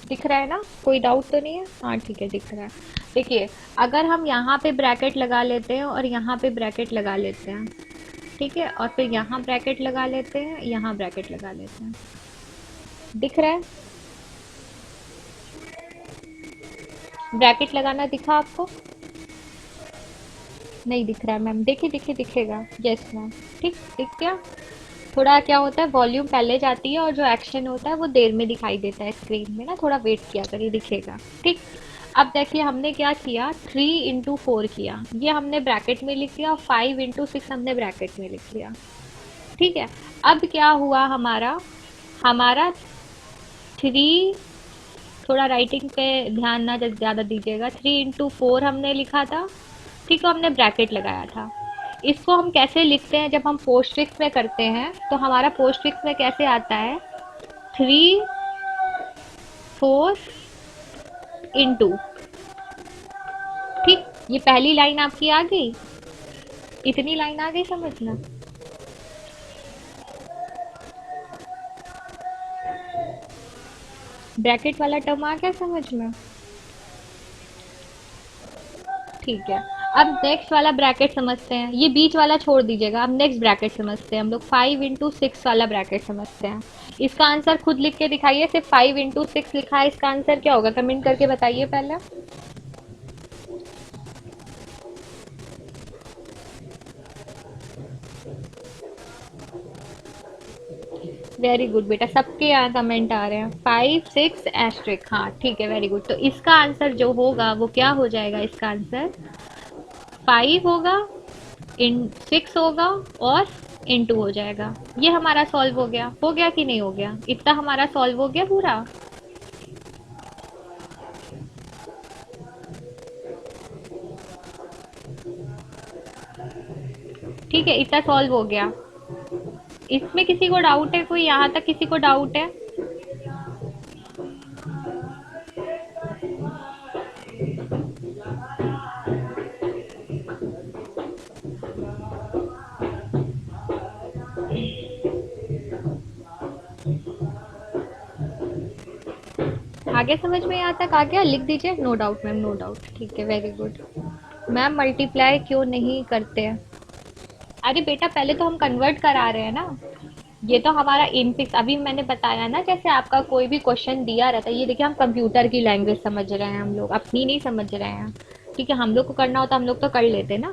Speaker 1: दिख रहा है ना? कोई डाउट तो नहीं है? हाँ ठीक है, दिख रहा है। देखिए, अगर हम यहाँ पे ब्रैकेट लगा लेते हैं और यहाँ पे ब्रैकेट लगा लेते हैं, ठीक है, और फिर यहाँ ब्रैकेट लगा लेते हैं, यहाँ ब्रैकेट लगा लेते हैं, दिख रहा है? ब्रैकेट लगाना दिखा आपको? नहीं दिख रहा है मैम? देखिए देखिए, दिखेगा। Yes ma'am. ठीक, दिख गया। थोड़ा क्या होता है, वॉल्यूम पहले जाती है और जो एक्शन होता है वो देर में दिखाई देता है स्क्रीन में ना, थोड़ा वेट किया करिए, दिखेगा। ठीक। अब देखिए हमने क्या किया, 3 into 4 किया, ये हमने ब्रैकेट में लिख लिया, 5 into 6 हमने ब्रैकेट में लिख लिया। ठीक है। अब क्या हुआ हमारा, हमारा 3, थोड़ा राइटिंग पे ध्यान ना ज़्यादा दीजिएगा, 3 into 4 हमने लिखा था, ठीक है, हमने ब्रैकेट लगाया था। इसको हम कैसे लिखते हैं, जब हम पोस्टफिक्स में करते हैं तो हमारा पोस्टफिक्स में कैसे आता है, 3 4 into। ठीक, ये पहली लाइन आपकी आ गई, इतनी लाइन आ गई समझना। ब्रैकेट वाला टर्म आ गया समझ में? ठीक है। अब नेक्स्ट वाला ब्रैकेट समझते हैं, ये बीच वाला छोड़ दीजिएगा, अब नेक्स्ट ब्रैकेट समझते हैं हम लोग, 5 into 6 वाला ब्रैकेट समझते हैं। इसका आंसर खुद लिख के दिखाइए, सिर्फ 5 into 6 लिखा है, इसका आंसर क्या होगा, कमेंट करके बताइए पहले। वेरी गुड बेटा, सबके यहाँ कमेंट आ रहे हैं, 5 6 हाँ ठीक है, वेरी गुड। तो इसका आंसर जो होगा वो क्या हो जाएगा, इसका आंसर 5 होगा, इन 6 होगा और इन 2 हो जाएगा। ये हमारा सॉल्व हो गया कि नहीं हो गया, इतना हमारा सॉल्व हो गया पूरा। ठीक है, इतना सॉल्व हो गया। इसमें किसी को डाउट है, कोई यहाँ तक किसी को डाउट है? आगे समझ में यहाँ तक आ गया, लिख दीजिए no doubt ma'am, no doubt. ठीक है, वेरी गुड। मैम मल्टीप्लाई क्यों नहीं करते हैं? अरे बेटा पहले तो हम कन्वर्ट करा रहे हैं ना, ये तो हमारा इनफिक्स, अभी मैंने बताया ना, जैसे आपका कोई भी क्वेश्चन दिया रहता है, ये देखिए हम कंप्यूटर की लैंग्वेज समझ रहे हैं, हम लोग अपनी नहीं समझ रहे हैं। ठीक है, हम लोग को करना होता हम लोग तो कर लेते ना।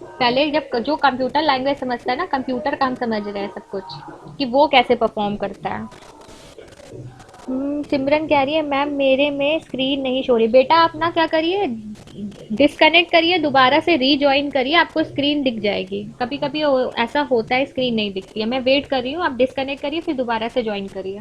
Speaker 1: पहले जब जो कंप्यूटर लैंग्वेज समझता है ना, कंप्यूटर का हम समझ रहे हैं सब कुछ, कि वो कैसे परफॉर्म करता है। सिमरन कह रही है मैम मेरे में स्क्रीन नहीं शो रही। बेटा आप ना क्या करिए, डिस्कनेक्ट करिए, दोबारा से रीजॉइन करिए, आपको स्क्रीन दिख जाएगी। कभी कभी ऐसा होता है, स्क्रीन नहीं दिखती है। मैं वेट कर रही हूँ, आप डिस्कनेक्ट करिए फिर दोबारा से ज्वाइन करिए।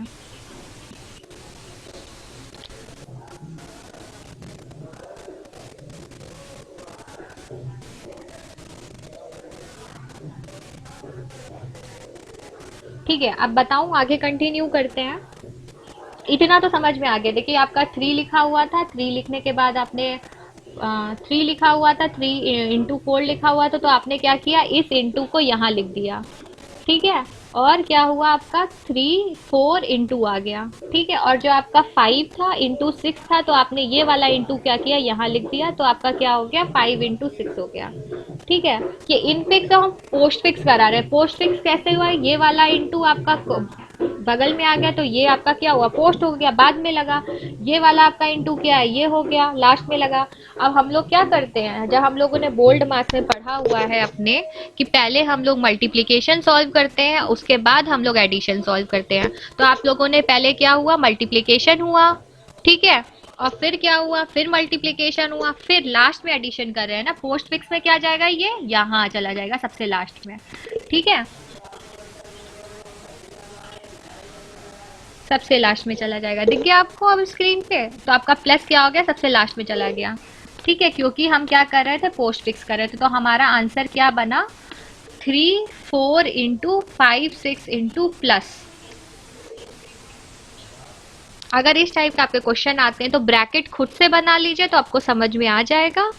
Speaker 1: ठीक है, अब बताऊँ, आगे कंटिन्यू करते हैं। इतना तो समझ में आ गया। देखिए आपका 3 लिखा हुआ था, 3 लिखने के बाद आपने 3 लिखा हुआ था, 3 into 4 लिखा हुआ था, तो आपने क्या किया, इस इंटू को यहाँ लिख दिया। ठीक है, और क्या हुआ आपका 3 4 into आ गया। ठीक है, और जो आपका 5 था इंटू 6 था, तो आपने ये वाला इंटू क्या किया, यहाँ लिख दिया, तो आपका क्या हो गया, 5 into 6 हो गया। ठीक है, ये इन फिक्स हम पोस्ट फिक्स करा रहे हैं। पोस्ट फिक्स कैसे हुआ, ये वाला इंटू आपका बगल में आ गया, तो ये आपका क्या हुआ, पोस्ट हो गया, बाद में लगा। ये वाला आपका इंटू क्या है, ये हो गया, लास्ट में लगा। अब हम लोग क्या करते हैं, जब हम लोगों ने बोल्ड मार्क्स में पढ़ा हुआ है अपने, कि पहले हम लोग मल्टीप्लिकेशन सॉल्व करते हैं, उसके बाद हम लोग एडिशन सॉल्व करते हैं। तो आप लोगों ने पहले क्या हुआ, मल्टीप्लिकेशन हुआ, ठीक है, और फिर क्या हुआ, फिर मल्टीप्लीकेशन हुआ, फिर लास्ट में एडिशन कर रहे हैं ना, पोस्ट फिक्स में क्या जाएगा, ये यहाँ चला जाएगा सबसे लास्ट में। ठीक है, सबसे लास्ट में चला जाएगा, दिख गया आपको अब स्क्रीन पे। तो आपका प्लस क्या हो गया, सबसे लास्ट में चला गया। ठीक है, क्योंकि हम क्या कर रहे थे, पोस्ट फिक्स कर रहे थे, तो हमारा आंसर क्या बना, 3 4 × 5 6 प्लस। अगर इस टाइप के आपके क्वेश्चन आते हैं तो ब्रैकेट खुद से बना लीजिए तो आपको समझ में आ जाएगा।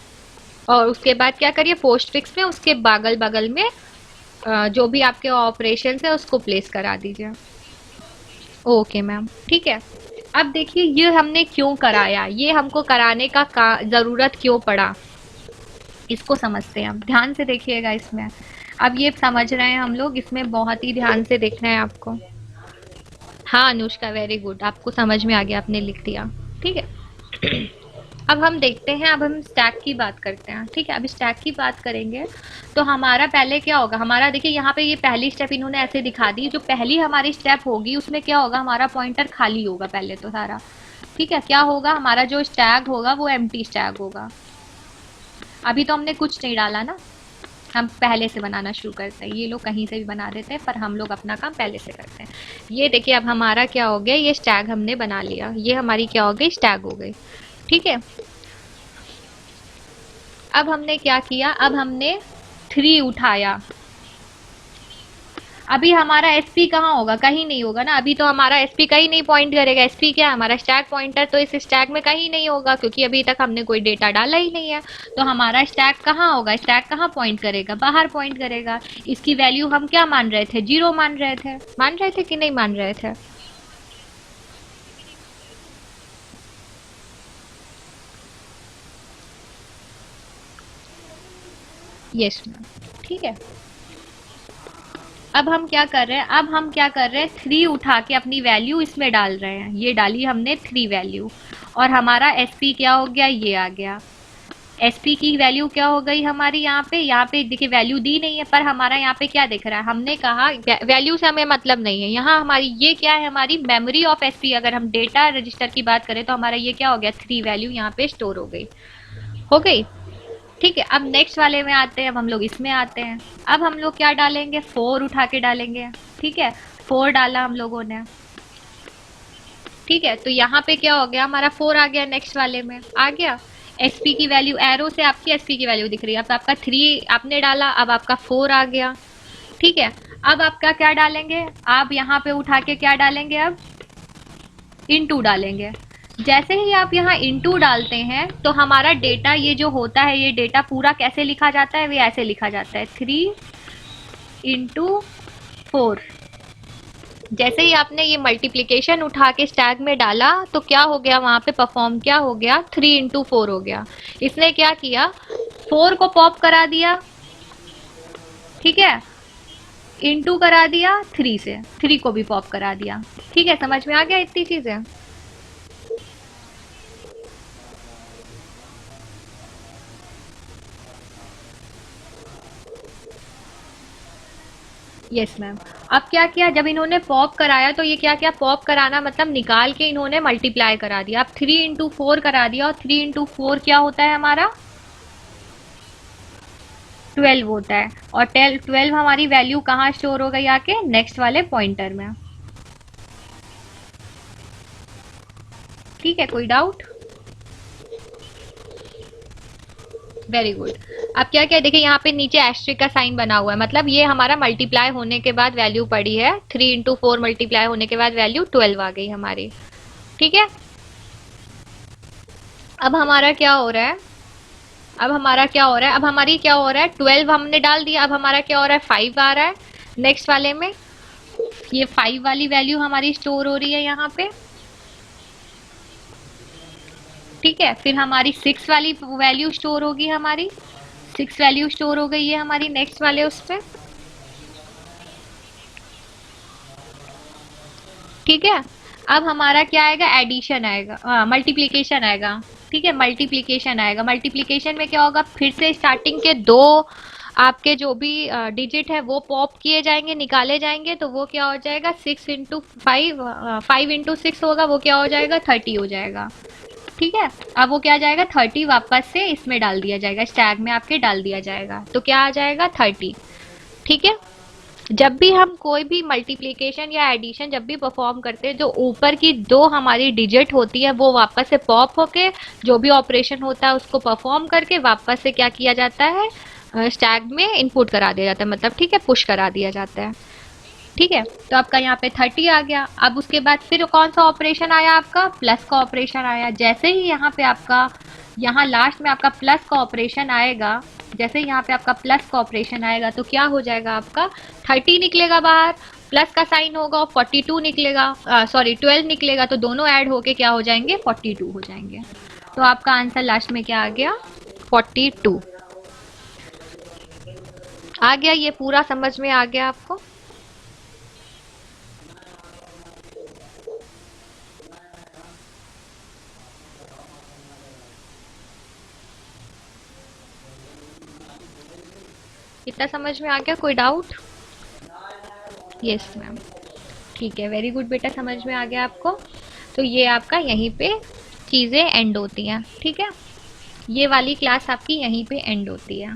Speaker 1: और उसके बाद क्या करिए, पोस्ट फिक्स में उसके बगल बगल में जो भी आपके ऑपरेशन है उसको प्लेस करा दीजिए। ओके मैम, ठीक है। अब देखिए ये हमने क्यों कराया, ये हमको कराने का ज़रूरत क्यों पड़ा, इसको समझते हैं हम। ध्यान से देखिएगा इसमें, अब ये समझ रहे हैं हम लोग, इसमें बहुत ही ध्यान से देखना है आपको। हाँ अनुष्का, वेरी गुड, आपको समझ में आ गया, आपने लिख दिया। ठीक है। अब हम देखते हैं, अब हम स्टैक की बात करते हैं। ठीक है, अब स्टैक की बात करेंगे तो हमारा पहले क्या होगा, हमारा देखिए यहाँ पे ये पहली स्टेप इन्होंने ऐसे दिखा दी, जो पहली हमारी स्टेप होगी उसमें क्या होगा, हमारा पॉइंटर खाली होगा पहले तो सारा। ठीक है, क्या होगा, हमारा जो स्टैक होगा वो एम्प्टी स्टैक होगा। अभी तो हमने कुछ नहीं डाला ना, हम पहले से बनाना शुरू करते हैं। ये लोग कहीं से भी बना देते हैं पर हम लोग अपना काम पहले से करते हैं। ये देखिए अब हमारा क्या हो गया, ये स्टैग हमने बना लिया, ये हमारी क्या हो गई, स्टैग हो गई। ठीक है, अब हमने क्या किया, अब हमने 3 उठाया। अभी हमारा एसपी कहाँ होगा, कहीं नहीं होगा ना, अभी तो हमारा एसपी कहीं नहीं पॉइंट करेगा। एसपी क्या है, हमारा स्टैक पॉइंटर, तो इस स्टैक में कहीं नहीं होगा क्योंकि अभी तक हमने कोई डेटा डाला ही नहीं है। तो हमारा स्टैक कहाँ होगा, स्टैक कहाँ पॉइंट करेगा, बाहर पॉइंट करेगा। इसकी वैल्यू हम क्या मान रहे थे, 0 मान रहे थे कि नहीं मान रहे थे। यस मैम, ठीक है। अब हम क्या कर रहे हैं, अब हम क्या कर रहे हैं, 3 उठा के अपनी वैल्यू इसमें डाल रहे हैं। ये डाली हमने 3 वैल्यू, और हमारा एसपी क्या हो गया, ये आ गया। एसपी की वैल्यू क्या हो गई हमारी, यहाँ पे देखिए वैल्यू दी नहीं है, पर हमारा यहाँ पे क्या दिख रहा है, हमने कहा वैल्यू से हमें मतलब नहीं है। यहाँ हमारी ये क्या है, हमारी मेमोरी ऑफ एसपी। अगर हम डेटा रजिस्टर की बात करें तो हमारा ये क्या हो गया, 3 वैल्यू यहाँ पे स्टोर हो गई, हो गई। ठीक है, अब नेक्स्ट वाले में आते हैं, अब हम लोग इसमें आते हैं। अब हम लोग क्या डालेंगे, 4 उठा के डालेंगे। ठीक है, 4 डाला हम लोगों ने। ठीक है, तो यहाँ पे क्या हो गया, हमारा 4 आ गया, नेक्स्ट वाले में आ गया। एसपी की वैल्यू, एरो से आपकी एसपी की वैल्यू दिख रही है। अब आपका 3 आपने डाला, अब आपका 4 आ गया। ठीक है, अब आपका क्या डालेंगे, आप यहाँ पे उठा के क्या डालेंगे, अब इनटू डालेंगे। जैसे ही आप यहाँ इनटू डालते हैं तो हमारा डेटा ये जो होता है, ये डेटा पूरा कैसे लिखा जाता है, वे ऐसे लिखा जाता है, 3 × 4। जैसे ही आपने ये मल्टीप्लिकेशन उठा के स्टैक में डाला तो क्या हो गया, वहां पे परफॉर्म क्या हो गया, 3 × 4 हो गया। इसने क्या किया, 4 को पॉप करा दिया। ठीक है, इनटू करा दिया 3 से, 3 को भी पॉप करा दिया। ठीक है, समझ में आ गया इतनी चीजें। Yes ma'am. अब क्या किया, जब इन्होंने पॉप कराया तो ये क्या किया, पॉप कराना मतलब निकाल के इन्होंने मल्टीप्लाई करा दिया। अब 3 × 4 करा दिया, और 3 × 4 क्या होता है हमारा, 12 होता है। और 12 हमारी वैल्यू कहाँ स्टोर हो गई, आके नेक्स्ट वाले पॉइंटर में। ठीक है, कोई डाउट। Very good. अब क्या क्या देखिए, यहाँ पे नीचे एस्ट्रिक का साइन बना हुआ है, मतलब ये हमारा मल्टीप्लाई होने के बाद वैल्यू पड़ी है। 3 × 4 मल्टीप्लाई होने के बाद वैल्यू 12 आ गई हमारी। ठीक है, अब हमारा क्या हो रहा है, अब हमारा क्या हो रहा है, अब हमारी क्या हो रहा है, 12 हमने डाल दिया, अब हमारा क्या हो रहा है, 5 आ रहा है नेक्स्ट वाले में। ये 5 वाली वैल्यू हमारी स्टोर हो रही है यहाँ पे। ठीक है, फिर हमारी 6 वाली वैल्यू स्टोर होगी, हमारी 6 वैल्यू स्टोर हो गई है हमारी नेक्स्ट वाले उस पे। ठीक है, अब हमारा क्या आएगा, एडिशन आएगा, मल्टीप्लिकेशन आएगा। ठीक है, मल्टीप्लिकेशन आएगा। मल्टीप्लिकेशन में क्या होगा, फिर से स्टार्टिंग के दो आपके जो भी डिजिट है वो पॉप किए जाएंगे, निकाले जाएंगे, तो वो क्या हो जाएगा, 6 × 5, 5 × 6 होगा, वो क्या हो जाएगा, 30 हो जाएगा। ठीक है। अब वो क्या आ जाएगा, 30 वापस से इसमें डाल दिया जाएगा, स्टैक में आपके डाल दिया जाएगा, तो क्या आ जाएगा 30। ठीक है। जब भी हम कोई भी मल्टीप्लिकेशन या एडिशन जब भी परफॉर्म करते हैं, जो ऊपर की दो हमारी डिजिट होती है वो वापस से पॉप होके जो भी ऑपरेशन होता है उसको परफॉर्म करके वापस से क्या किया जाता है, स्टैक में इनपुट करा दिया जाता है, मतलब ठीक है पुश करा दिया जाता है। ठीक है। तो आपका यहाँ पे 30 आ गया। अब उसके बाद फिर कौन सा ऑपरेशन आया, आपका प्लस का ऑपरेशन आया। जैसे ही यहाँ पे आपका, यहाँ लास्ट में आपका प्लस का ऑपरेशन आएगा, जैसे यहाँ पे आपका प्लस का ऑपरेशन आएगा तो क्या हो जाएगा, आपका 30 निकलेगा बाहर, प्लस का साइन होगा, 42 निकलेगा, सॉरी 12 निकलेगा, तो दोनों ऐड होके क्या हो जाएंगे, 42 हो जाएंगे। तो आपका आंसर लास्ट में क्या आ गया, 42 आ गया। ये पूरा समझ में आ गया आपको। इतना समझ में आ गया, कोई डाउट? Yes ma'am. ठीक है, वेरी गुड बेटा, समझ में आ गया आपको। तो ये आपका यहीं पे चीज़ें एंड होती हैं। ठीक है, ये वाली क्लास आपकी यहीं पे एंड होती है।